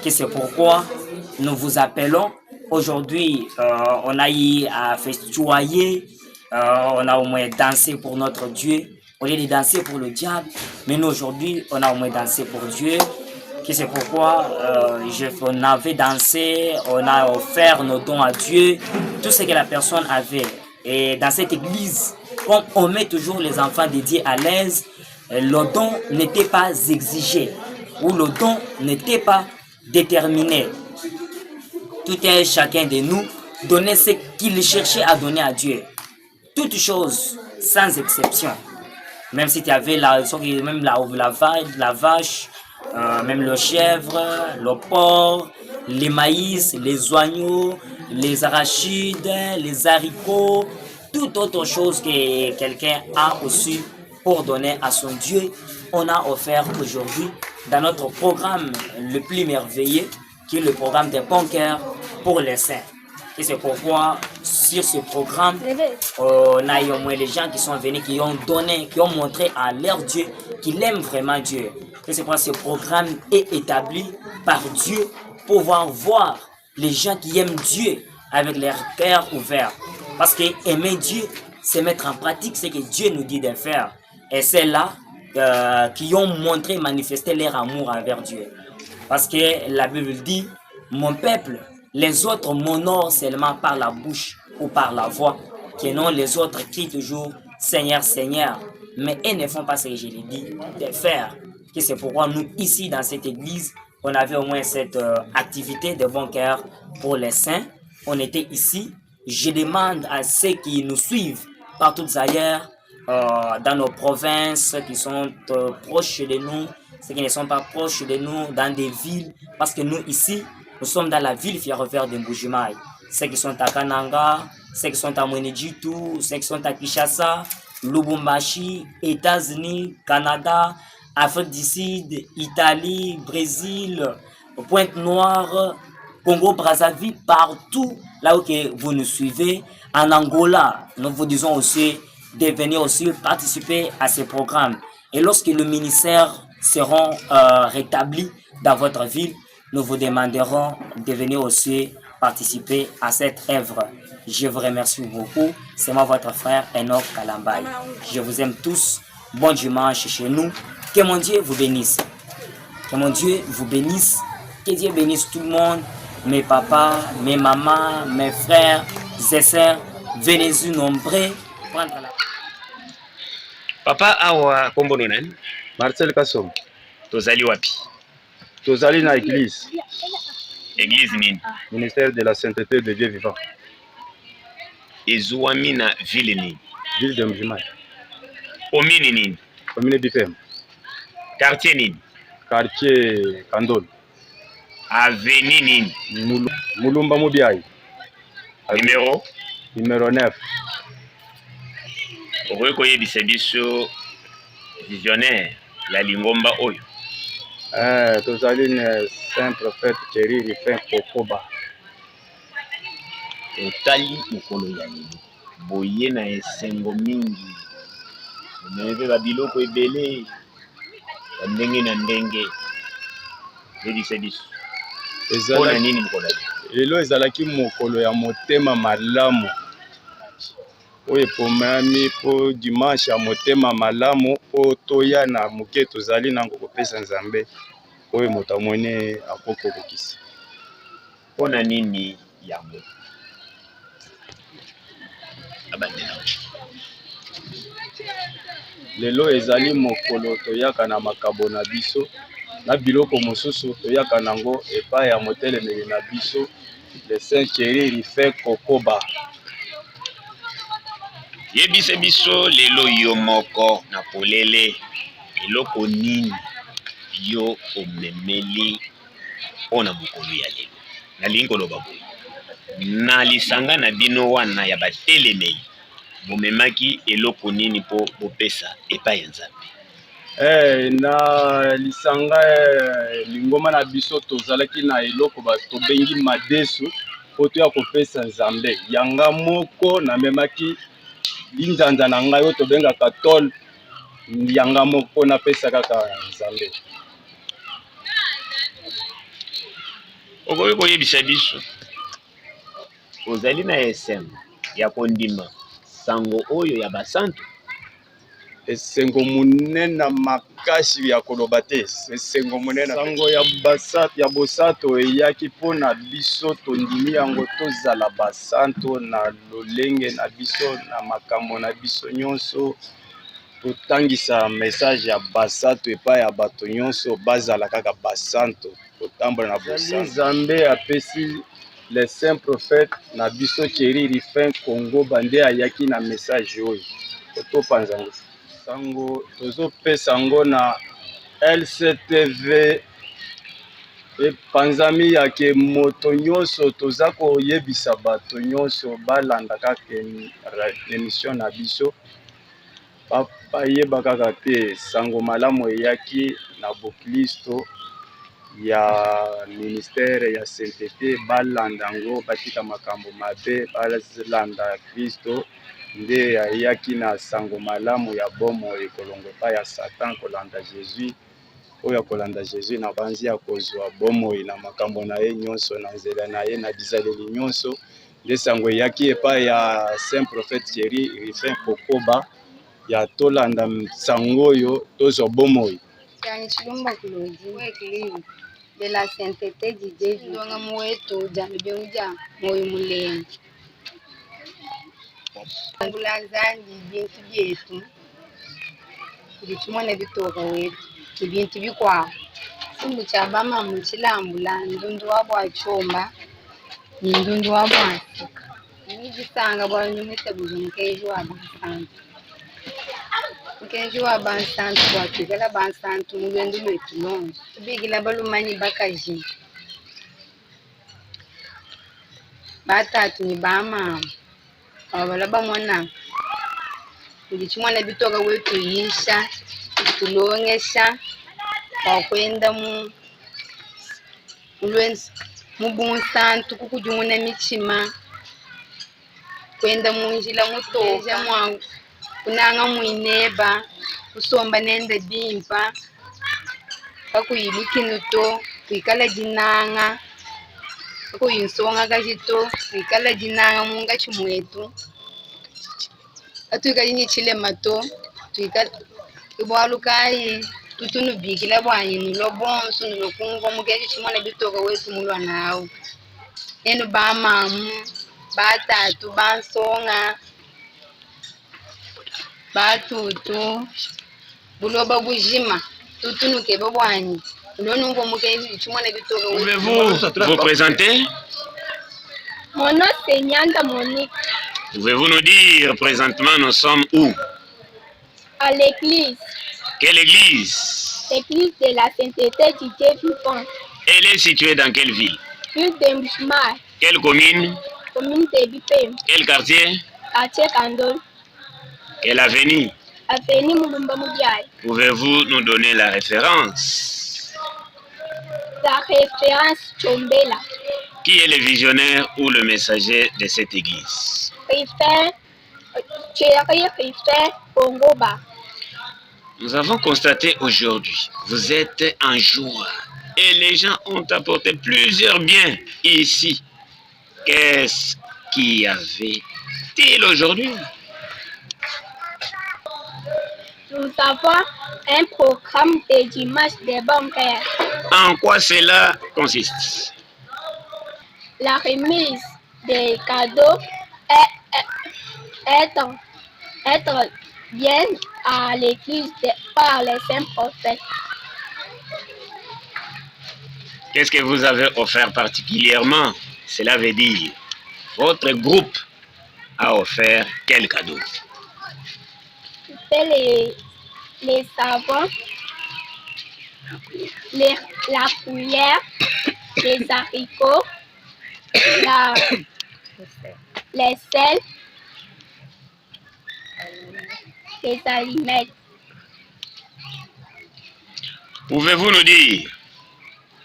G: C'est pourquoi nous vous appelons. Aujourd'hui, on a eu à festoyer, on a au moins dansé pour notre Dieu. Au lieu de danser pour le diable, mais nous aujourd'hui, on a au moins dansé pour Dieu. C'est pourquoi on avait dansé, on a offert nos dons à Dieu, tout ce que la personne avait. Et dans cette église, comme on met toujours les enfants de Dieu à l'aise, le don n'était pas exigé ou le don n'était pas déterminé. Tout est chacun de nous donnait ce qu'il cherchait à donner à Dieu. Toutes choses, sans exception. Même si tu avais la vache, même le chèvre, le porc, les maïs, les oignons, les arachides, les haricots, toute autre chose que quelqu'un a reçu pour donner à son Dieu, on a offert aujourd'hui dans notre programme le plus merveilleux, qui est le programme des bons cœurs pour les saints. Et c'est pourquoi sur ce programme, on a eu au moins les gens qui sont venus, qui ont donné, qui ont montré à leur Dieu qu'ils aiment vraiment Dieu. Et c'est pourquoi ce programme est établi par Dieu pour pouvoir voir les gens qui aiment Dieu avec leur cœur ouvert. Parce que aimer Dieu, c'est mettre en pratique ce que Dieu nous dit de faire. Et c'est là qui ont montré, manifesté leur amour envers Dieu. Parce que la Bible dit, mon peuple, les autres m'honorent seulement par la bouche ou par la voix, que non les autres crient toujours Seigneur, Seigneur, mais ils ne font pas ce que je les dis de faire. Et c'est pourquoi nous, ici dans cette église, on avait au moins cette activité de bon cœur pour les saints. On était ici. Je demande à ceux qui nous suivent partout ailleurs, dans nos provinces qui sont proches de nous, ceux qui ne sont pas proches de nous, dans des villes, parce que nous ici, nous sommes dans la ville ferroviaire de Mbujimai. ceux qui sont à Kananga, ceux qui sont à Mweneditu, ceux qui sont à Kinshasa, Lubumbashi, États-Unis, Canada, Afrique du Sud, Italie, Brésil, Pointe-Noire, Congo-Brazzaville, partout là où que vous nous suivez. En Angola, nous vous disons aussi de venir aussi participer à ces programmes. Et lorsque le ministère sera rétabli dans votre ville, nous vous demanderons de venir aussi participer à cette œuvre. Je vous remercie beaucoup. C'est moi votre frère Enoch Kalambay. Je vous aime tous. Bon dimanche chez nous. Que mon Dieu vous bénisse. Que mon Dieu vous bénisse. Que Dieu bénisse tout le monde. Mes papas, mes mamans, mes frères et sœurs. Venez-y nombreux. Prendre la...
K: Papa awa kombo nani?
L: Marcel Kassom.
K: Tozali wapi?
L: Tozali na église.
K: Église nini?
L: Ministère de la sainteté de Dieu vivant.
K: Ezuwami na ville nini?
L: Ville de Mjimai.
K: Commune nini?
L: Commune Bipem.
K: Quartier nini?
L: Quartier Kandol.
K: Avenue nini?
L: Mulumba Mubiai.
K: Numéro
L: 9.
K: Okoyeko yebisa biso visionnaire la lingomba oyo.
L: Tozali na Saint Prophète Thierry Rifin Kokoba.
K: Otali mokolo ya lelo. Boye na esengo mingi. Omebe ba biloko ebele. Ndenge na ndenge. Yebisa biso. Ezala nini mokolo ya
L: lelo ezalaki mokolo ya motema malamu. Oye pomami po dimanche ya motema malamu o toya na muke tozali nango kopesa Nzambe oye moto amoni akoko kokisa.
K: Pona nini yango? Abandela.
L: Lelo ezali mokolo toyaka na makabo na biso na biloko mosusu toyaka nango epai ya motelemeli na biso le Saint Thierry Rifin Kokoba.
K: Yebise biso lelo yo moko na polele eloko nini yo omemeli ona mokolo ya lelo na lingolo baboy na lisanga na bino wana ya batelemeli bomemaki eloko nini po bopesa epai ya Nzambe?
L: Na lisanga lingoma na biso tozalaki na eloko bato bengi madesu po toya kopesa Nzambe yanga moko na memaki linzanza na ngai oyo tobengaka tol yanga moko napesa kaka Nzambe.
K: Okoki koyebisa biso ozali na esengo ya kondima sango oyo ya basantu?
L: Esengo munene makasi ya koloba te. Esengo munene sango ya basantu ya bosantu eyaki mpona biso tondimi yango tozala basantu na lolenge na biso na makambo na biso nyonso totangisa message ya basantu epai ya bato nyonso bazala kaka basantu kotambola na bosantu. Nzambe apesi le Saint Prophète na biso Thierry Rifin Congo bande ayaki na message oyo topanza ngo sango tozopesa ngo na LCTV epanzami yake moto nyonso toza koyebisa bato nyonso balanda kaka émission na biso bayeba kaka te sango malamu eyaki na boklisto ya ministère ya sainteté balanda ngo batika makambo mabe balanda Kristo nde ayaki na sango malamu ya bomo ekolongo epai ya Satan kolanda Jésus oyo kolanda Jésus na banzi ya kozwa bomoi na makambo na ye nyonso na nzela na ye na bizaleli nyonso nde sango eyaki epai ya Saint Prophète Thierry Rifin Kokoba ya tolanda sango oyo tozwa bomoi.
M: De la sainteté du Dieu vivant mwetu jamibionja moyo mulenge angula zangi bintu byetu bitumone bitoka wetu ibintu bikwa simbu cha bama mukilambula ndundu wabwa chomba ndundu wabwa nijisanga bwa nyumete buzunkejo abansantu Kenji wa bansantu wa kigala bansantu mugendo lwetu lonzo bigila balumanyi bakaji batatu ni bamama abala bamwana ndichimwana bitoka wetu yisha tulongesha wakwenda mulwenzi mubunsantu kukujumuna michima kwenda munjila mutoja mwa kunanga mwineba kusomba nende bimpa kakuyilukinuto kwikala jinanga kakuyinsonga kajito kwikala jinanga munga chimwetu atuika jinyichile mato tuikala ibwalukayi tutunubikila bwanyi nulo bonsu nulo kungo mugeji chimwana bitoka wetu mulwa nawo enu bamamu batatu bansonga batutu buloba bujima tutunuke bwanyi ulo nungo mugeji chimwana bitoka wetu.
K: Pouvez-vous vous présenter?
J: Mon nom c'est Nyanda Monique.
K: Pouvez-vous nous dire présentement nous sommes où?
J: À l'église.
K: Quelle église?
J: L'église de la sainteté du Dieu vivant.
K: Elle est située dans quelle ville?
J: Ville de Mbujimayi.
K: Quelle commune?
J: Commune de Bipemba.
K: Quel quartier?
J: Quartier Kandol.
K: Quelle avenue?
J: Avenue Mulumba Mudiayi.
K: Pouvez-vous nous donner la référence?
J: La référence Chombela.
K: Qui est le visionnaire ou le messager de cette église?
J: Thierry Riffer Bongoba.
K: Nous avons constaté aujourd'hui, vous êtes en joie et les gens ont apporté plusieurs biens ici. Qu'est-ce qu'il y avait-il aujourd'hui?
J: Nous avons un programme de dimanche des bons pères.
K: En quoi cela consiste?
J: La remise des cadeaux être bien à l'église par les saints prophètes.
K: Qu'est-ce que vous avez offert particulièrement? Cela veut dire, votre groupe a offert quel cadeau?
J: C'est les savons, la cuillère, les haricots, les sels, les aliments.
K: Pouvez-vous nous dire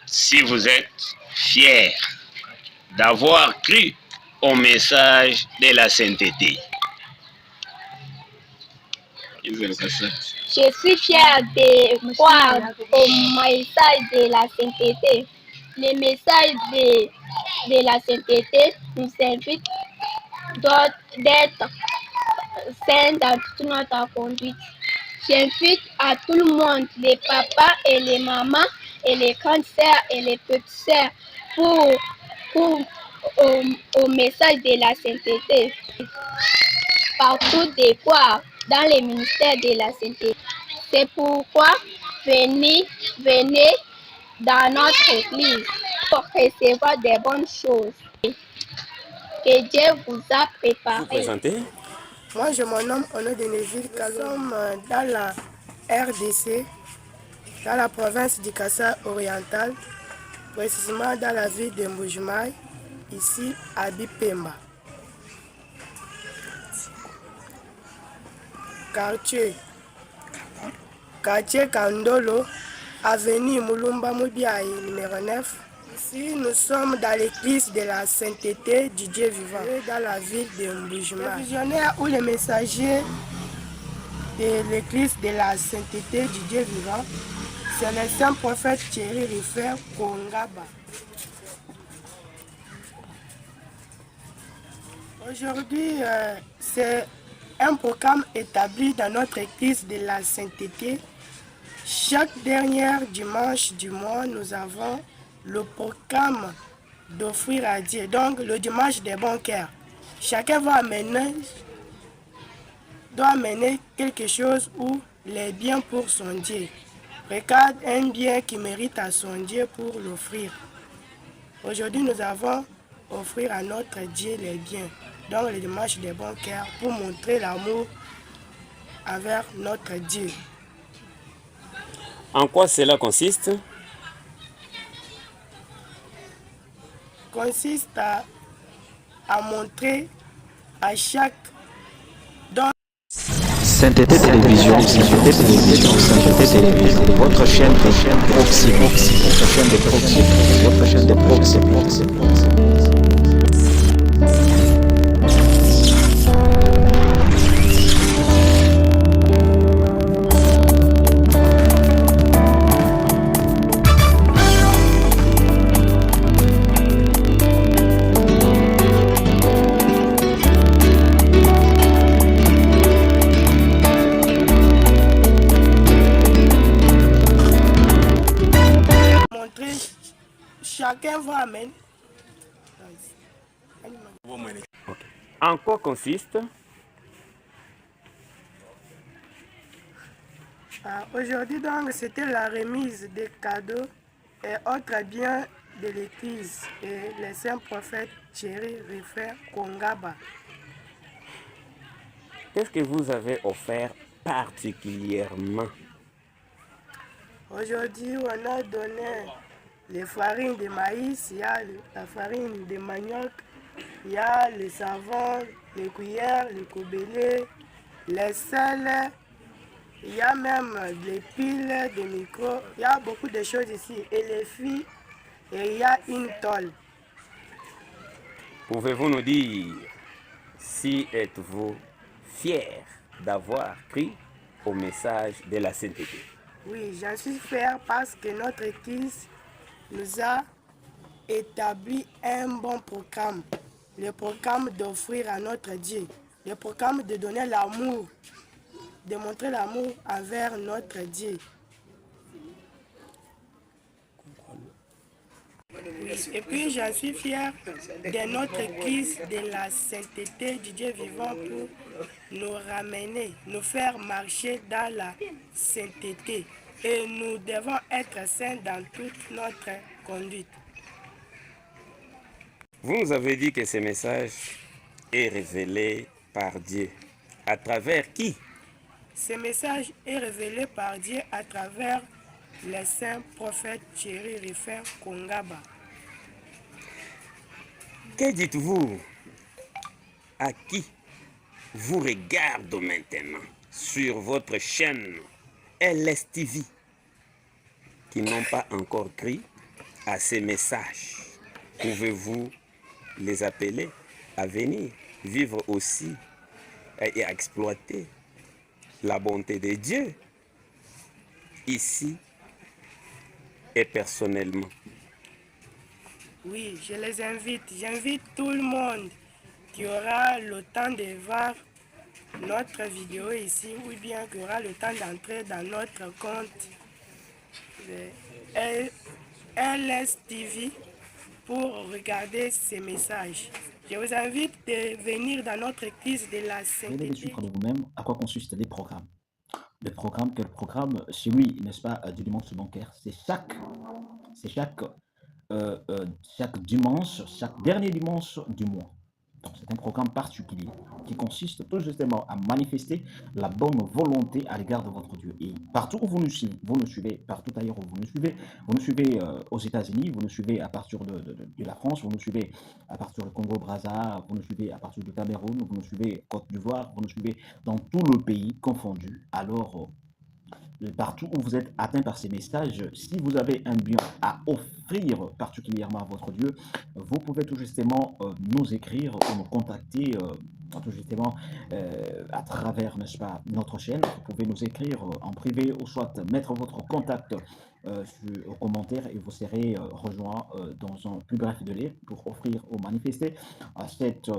K: si vous êtes fiers d'avoir cru au message de la sainteté?
J: Je suis fière de croire au message de la sainteté. Le message de la sainteté nous invite d'être saints dans toute notre conduite. J'invite à tout le monde, les papas et les mamans, et les grandes sœurs et les petites sœurs, au message de la sainteté. Partout de croire dans les ministères de la sainteté. C'est pourquoi venez dans notre église pour recevoir des bonnes choses que Dieu vous a préparées.
K: Vous présentez?
N: Moi, je me nomme Ono Deneville. Nous sommes dans la RDC, dans la province du Kassai oriental, précisément dans la ville de Mbujimayi, ici à Bipemba. Quartier Kandolo, avenue Mulumba Mudiayi, numéro 9. Ici, nous sommes dans l'église de la sainteté du Dieu vivant, dans la ville de Mbujimayi. Le visionnaire ou le messager de l'église de la sainteté du Dieu vivant, c'est le saint prophète Thierry Riffer Kongaba. Aujourd'hui, c'est un programme établi dans notre église de la sainteté. Chaque dernier dimanche du mois, nous avons le programme d'offrir à Dieu. Donc, le dimanche des bons cœurs. Chacun doit amener quelque chose ou les biens pour son Dieu. Regarde un bien qui mérite à son Dieu pour l'offrir. Aujourd'hui, nous avons offrir à notre Dieu les biens. Donc, le dimanche des bons cœurs pour montrer l'amour envers notre Dieu.
K: En quoi cela consiste?
N: Consiste à à montrer à chaque dans
A: Sainteté Télévision, Sainteté Télévision, Sainteté Télévision, votre chaîne proxy, votre chaîne de proxy, votre chaîne de proximité.
N: chacun va amener.
O: En quoi consiste?
N: Aujourd'hui, donc, c'était la remise des cadeaux et autres biens de l'Église et les saints prophètes Thierry Réfère Kongaba.
O: Qu'est-ce que vous avez offert particulièrement?
N: Aujourd'hui, on a donné les farines de maïs, il y a la farine de manioc, il y a le savon, les cuillères, les cobelets, les sels, il y a même des piles, des micros, il y a beaucoup de choses ici. Et les filles, et il y a une tôle.
O: Pouvez-vous nous dire si êtes-vous fier d'avoir pris au message de la sainteté?
N: Oui, j'en suis fier parce que notre Église nous a établi un bon programme. Le programme d'offrir à notre Dieu. Le programme de donner l'amour, de montrer l'amour envers notre Dieu. Et puis j'en suis fier de notre Église de la sainteté du Dieu vivant pour nous ramener, nous faire marcher dans la sainteté. Et nous devons être saints dans toute notre conduite.
O: Vous nous avez dit que ce message est révélé par Dieu. À travers qui?
N: Ce message est révélé par Dieu à travers les saints prophètes Thierry Réfère Kongaba.
O: Que dites-vous à qui vous regarde maintenant sur votre chaîne LSTV qui n'ont pas encore cru à ces messages? Pouvez-vous les appeler à venir vivre aussi et à exploiter la bonté de Dieu ici et personnellement?
N: Oui, je les invite. J'invite tout le monde qui aura le temps de voir notre vidéo ici ou bien qui aura le temps d'entrer dans notre compte LSTV pour regarder ces messages. Je vous invite de venir dans notre église de la sainteté.
B: Vous allez suivre de vous-même à quoi consistent les programmes. Le programme, quel programme? Celui, n'est-ce pas, du dimanche bancaire. C'est chaque dimanche, chaque dernier dimanche du mois. Donc c'est un programme particulier qui consiste tout justement à manifester la bonne volonté à l'égard de votre Dieu. Et partout où vous nous suivez, partout ailleurs où vous nous suivez aux États-Unis, vous nous suivez à partir de la France, vous nous suivez à partir du Congo-Brazza, vous nous suivez à partir du Cameroun, vous nous suivez Côte d'Ivoire, vous nous suivez dans tout le pays confondu. Alors, partout où vous êtes atteint par ces messages, si vous avez un bien à offrir particulièrement à votre Dieu, vous pouvez tout justement nous écrire ou nous contacter tout justement à travers, n'est-ce pas, notre chaîne. Vous pouvez nous écrire en privé ou soit mettre votre contact au commentaire et vous serez rejoint dans un plus bref délai pour offrir ou manifester cette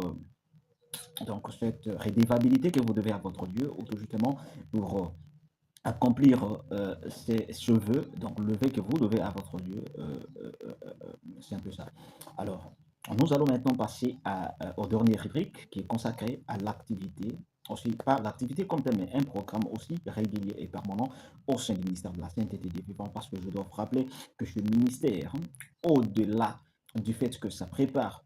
B: rédévabilité que vous devez à votre Dieu ou tout justement pour accomplir ce vœu, donc le vœu que vous devez à votre Dieu, c'est un peu ça. Alors, nous allons maintenant passer aux dernières rubrique qui est consacrée à l'activité, aussi pas l'activité comme telle, mais un programme aussi régulier et permanent au sein du ministère de la Sainteté des Vivants, parce que je dois vous rappeler que ce ministère, au-delà du fait que ça prépare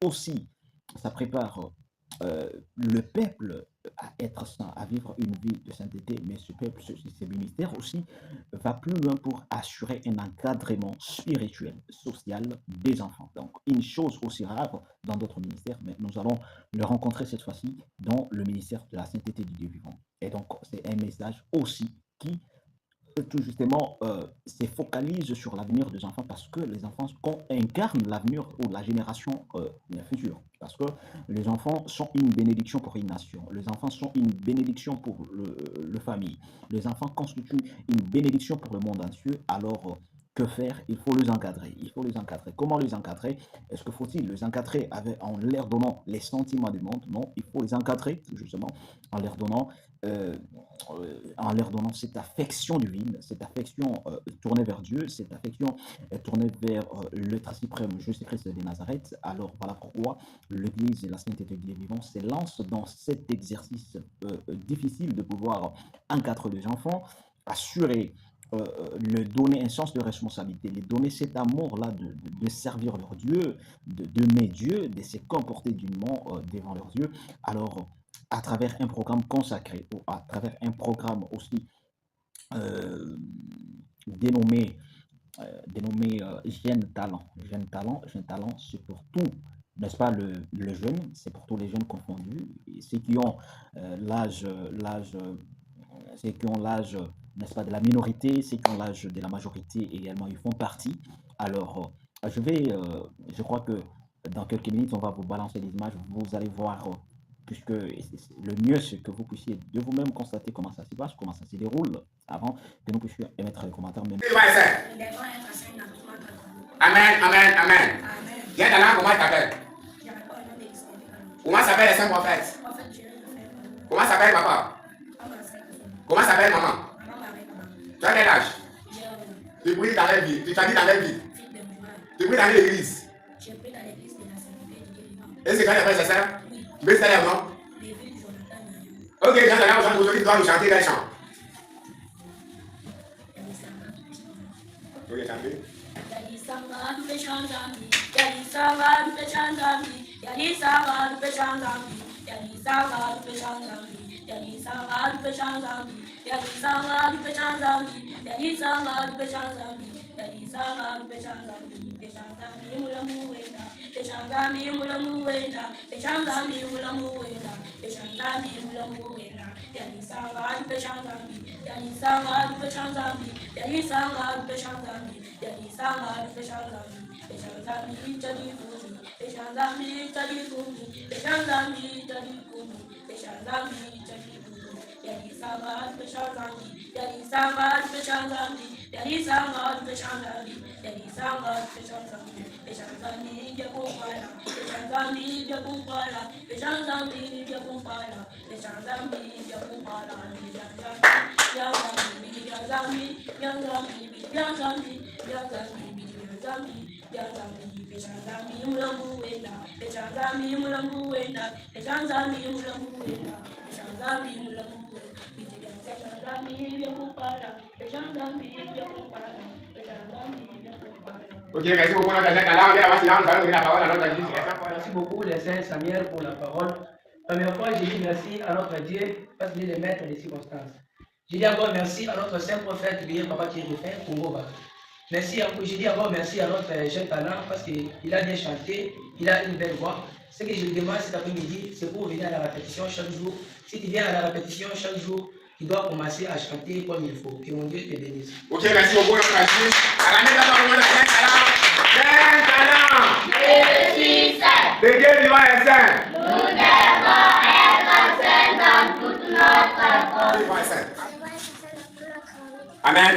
B: le peuple à être saint, à vivre une vie de sainteté, mais ce peuple, ce ministère aussi, va plus loin pour assurer un encadrement spirituel, social des enfants. Donc, une chose aussi rare dans d'autres ministères, mais nous allons le rencontrer cette fois-ci dans le ministère de la sainteté du Dieu vivant. Et donc, c'est un message aussi qui tout justement se focalise sur l'avenir des enfants parce que les enfants incarnent l'avenir ou la génération future. Parce que les enfants sont une bénédiction pour une nation. Les enfants sont une bénédiction pour le famille. Les enfants constituent une bénédiction pour le monde entier. Alors, que faire? Il faut les encadrer. Il faut les encadrer. Comment les encadrer? Est-ce que faut-il les encadrer en leur donnant les sentiments du monde? Non, il faut les encadrer justement en leur donnant cette affection divine, cette affection tournée vers Dieu, cette affection tournée vers le très suprême Jésus-Christ de Nazareth. Alors voilà pourquoi l'Église et la sainteté du Dieu vivant se lancent dans cet exercice difficile de pouvoir encadrer les enfants, assurer leur donner un sens de responsabilité, leur donner cet amour-là de servir leur Dieu, d'aimer Dieu, de se comporter dignement devant leur Dieu. Alors, à travers un programme consacré ou à travers un programme aussi dénommé Jeune Talent. Jeune Talent, c'est pour tout, n'est-ce pas, le jeune, c'est pour tous les jeunes confondus. Et ceux qui ont l'âge, n'est-ce pas, de la minorité, ceux qui ont l'âge de la majorité également, ils font partie. Alors, je crois que dans quelques minutes, on va vous balancer les images, vous allez voir, puisque le mieux, c'est que vous puissiez de vous-même constater comment ça se passe, comment ça se déroule, avant que nous puissions émettre les commentaires. Même.
D: Amen. Viens talent, comment tu t'appelles? Comment s'appelle les saints prophètes? Comment s'appelle papa? Comment s'appelle maman? Tu as quel âge? Tu pries dans quelle vie? Tu t'habilles dans quelle vie? Tu pries dans quelle église? Est-ce que tu as des frères et sœurs? Tu peux te faire non? Ok, Jean, aujourd'hui tu dois nous chanter quel chant? Ok, chantez. Ok, merci beaucoup,
P: Merci beaucoup, les saints Samuel, pour la parole. Première fois, je dis merci à notre Dieu parce qu'il est le maître des circonstances. Je dis encore merci à notre saint prophète, Papa qui est fait, Congoba. Merci encore, je dis encore merci à notre jeune talent parce qu'il a bien chanté, il a une belle voix. Ce que je lui demande cet après-midi, c'est pour venir à la répétition chaque jour. Si tu viens à la répétition chaque jour, tu dois commencer à chanter comme il faut. Que mon Dieu te bénisse.
D: Ok, merci beaucoup, merci. À la maison, on a un talent. Jeune talent. Je suis saint. De Dieu vivant est saint. Nous devons être saints dans toute notre vie. Amen.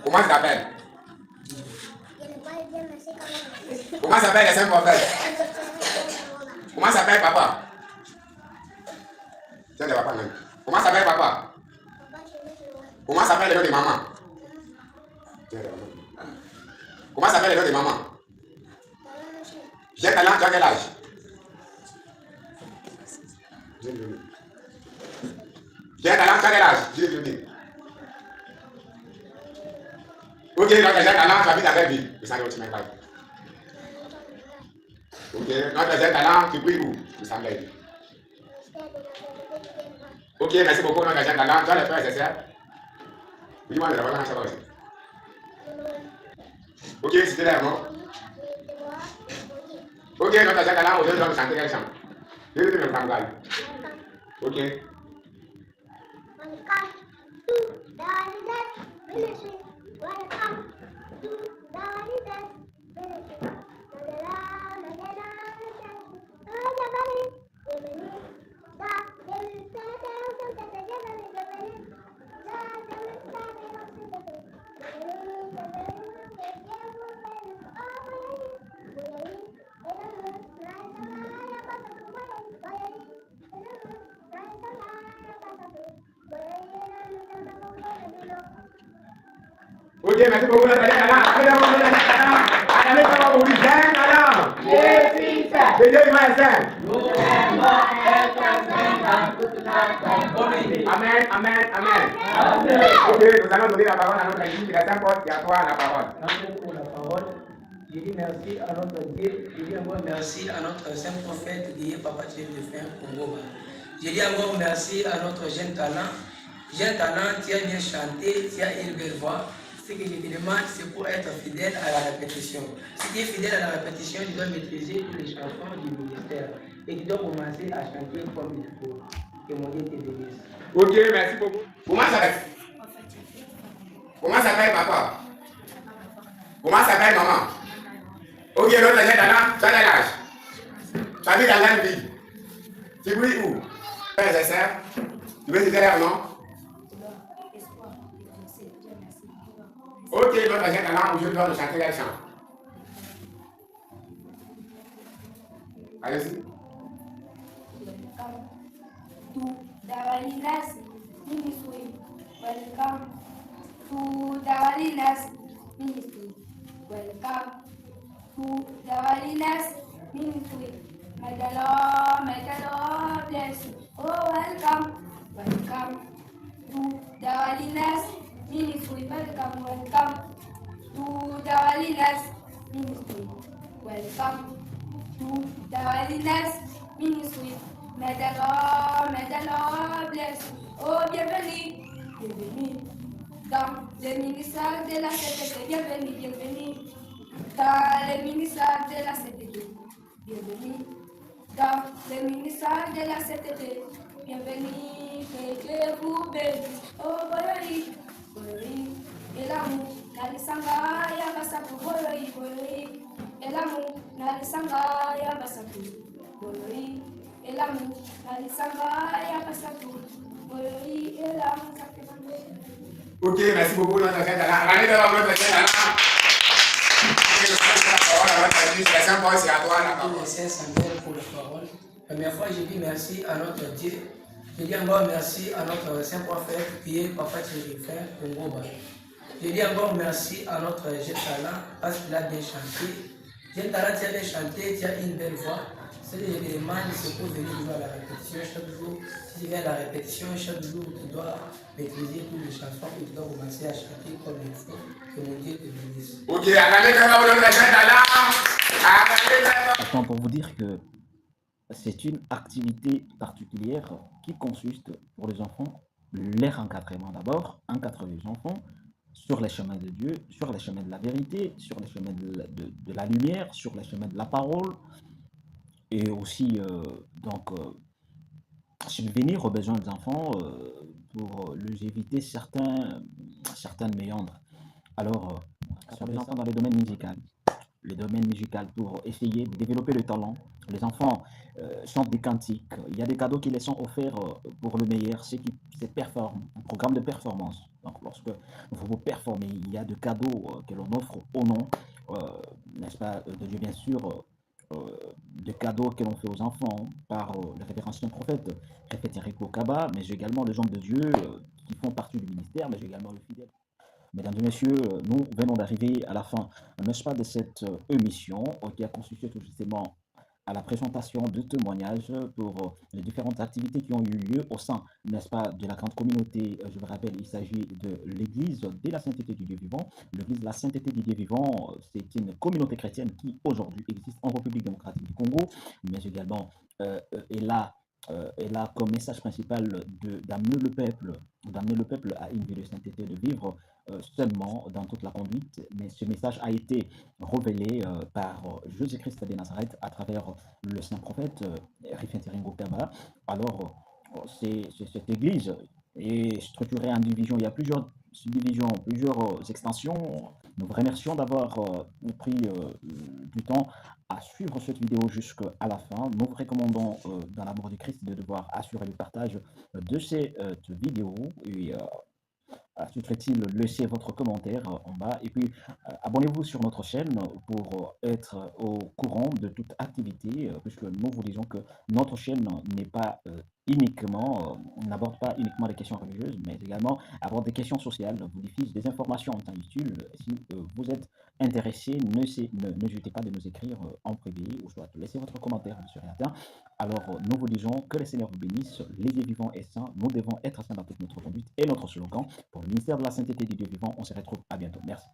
D: Comment tu t'appelles? Comment s'appelle les saints prophètes? Comment s'appelle papa? Tiens, le papa même. Comment s'appelle papa? Comment s'appelle le nom de maman? Comment s'appelle le nom de maman? J'ai talent, tu as quel âge? J'ai talent, tu as quel âge? J'ai dit. Ok, donc j'ai talent, tu habites à quelle ville? Je ne sais pas. Ok, donc j'ai talent, tu pries où? Je ne sais pas. Ok, merci beaucoup, notre agent talent. Toi, les frères et sœurs. Oui, moi, je vais ça aussi. Ok, c'était là, non? Ok, notre agent talent, aujourd'hui, on va chanter quel chant? Je vais te le faire. Ok. Ok, merci beaucoup, notre agent talent. Après d'avoir fait notre agent talent, allez, ça va vous dire, j'aime talent. Je Dieu, il m'a aimé. Amen, amen, amen. Ok, nous allons donner la parole à notre équipe. La Saint-Paul, c'est à toi la parole.
P: Merci pour la parole. Je dis merci à notre Dieu. Je dis encore merci à notre saint prophète, Dieu Papa Dieu de Fin Congo. Je dis encore merci à notre jeune talent. Jeune talent, tu as bien chanté, tu as une belle voix. Ce que je te demande, c'est pour être fidèle à la répétition. Si tu es fidèle à la répétition, tu dois maîtriser tous les chansons du ministère. Et tu dois commencer à chanter comme il faut. Que mon Dieu te bénisse.
D: Ok, merci beaucoup. Comment ça s'appelle? Comment s'appelle papa? Comment s'appelle maman? Ok, l'autre jeune talent, tu as quel âge? Tu habites dans quelle ville? Tu vis où? Frères et sœurs? Tu veux citer leur nom? Ok, notre agent talent, aujourd'hui, on va chanter quel chant? Allez-y.
Q: Dawalinas Ministry, welcome to Dawalinas Ministry, welcome to Dawalinas Ministry. May the Lord bless you. Oh, welcome to Dawalinas Ministry, welcome to Dawalinas Ministry, welcome to Dawalinas Ministry. May the Lord bless you. Oh, bienvenue dans le ministère de la CTT. Bienvenue dans le ministère de la CTT. Bienvenue dans le ministère de la CTT. Bienvenue, que Dieu vous bénisse. Oh, Bolori, et l'amour, Nalisanga, Yabasapu, Bolori, et l'amour, Nalisanga, Yabasapu, Bolori.
D: Ok, merci beaucoup, notre agent talent. Allez devant notre agent talent. La Saint-Paul, c'est à toi la parole.
P: Saint-Samuel pour la parole. La première fois, je dis merci à notre Dieu. Je dis encore merci à notre saint prophète qui est Papa Thierry Congo. Je dis encore merci à notre jeune talent parce qu'il a bien chanté. Jeune talent, tu as bien chanté, tu as une belle voix. Ce que je te demande, c'est pour venir jouer à la répétition chaque jour. Si tu viens à la répétition chaque jour, tu dois maîtriser toutes les chansons et tu dois commencer à chanter comme il faut. Que mon Dieu te bénisse.
D: Ok,
B: Attends, pour vous dire que c'est une activité particulière qui consiste pour les enfants, leur encadrement d'abord, encadrer les enfants sur les chemins de Dieu, sur les chemins de la vérité, sur les chemins de la lumière, sur les chemins de la parole. Et aussi, subvenir aux besoins des enfants pour leur éviter certaines méandres. Alors, sur les enfants dans le domaine musical, pour essayer de développer le talent. Les enfants chantent des cantiques. Il y a des cadeaux qui les sont offerts pour le meilleur, ceux qui performent, un programme de performance. Donc, lorsque vous performez, il y a des cadeaux que l'on offre au nom, n'est-ce pas, de Dieu, bien sûr. De cadeaux que l'on fait aux enfants par le révérend prophète Eric Lokaba, mais également les hommes de Dieu qui font partie du ministère, mais également le fidèle. Mesdames et messieurs, nous venons d'arriver à la fin, n'est-ce pas, de cette émission qui a consisté tout justement à la présentation de témoignages pour les différentes activités qui ont eu lieu au sein, n'est-ce pas, de la grande communauté. Je vous rappelle, il s'agit de l'église de la sainteté du Dieu vivant. L'église de la sainteté du Dieu vivant, c'est une communauté chrétienne qui aujourd'hui existe en République démocratique du Congo, mais également est là elle a comme message principal d'amener le peuple à une vie de sainteté, de vivre seulement dans toute la conduite. Mais ce message a été révélé par Jésus-Christ de Nazareth à travers le saint prophète Rifenteringo Kaba. Alors, cette église est structurée en divisions. Il y a plusieurs subdivisions, plusieurs extensions. Nous vous remercions d'avoir pris du temps à suivre cette vidéo jusqu'à la fin. Nous vous recommandons, dans l'amour du Christ, de devoir assurer le partage de cette vidéo. Et souhaiterait-il laisser votre commentaire en bas. Et puis, abonnez-vous sur notre chaîne pour être au courant de toute activité, puisque nous vous disons que notre chaîne n'est pas n'aborde pas uniquement des questions religieuses, mais également aborde des questions sociales, vous diffuse des informations en temps utile. Si vous êtes intéressé, n'hésitez pas de nous écrire en privé ou soit de laisser votre commentaire, monsieur Réatin. Alors, nous vous disons que le Seigneur vous bénisse, les dieux vivants et saints, nous devons être saints dans toute notre conduite et notre slogan. Pour le ministère de la sainteté du Dieu vivant, on se retrouve à bientôt. Merci.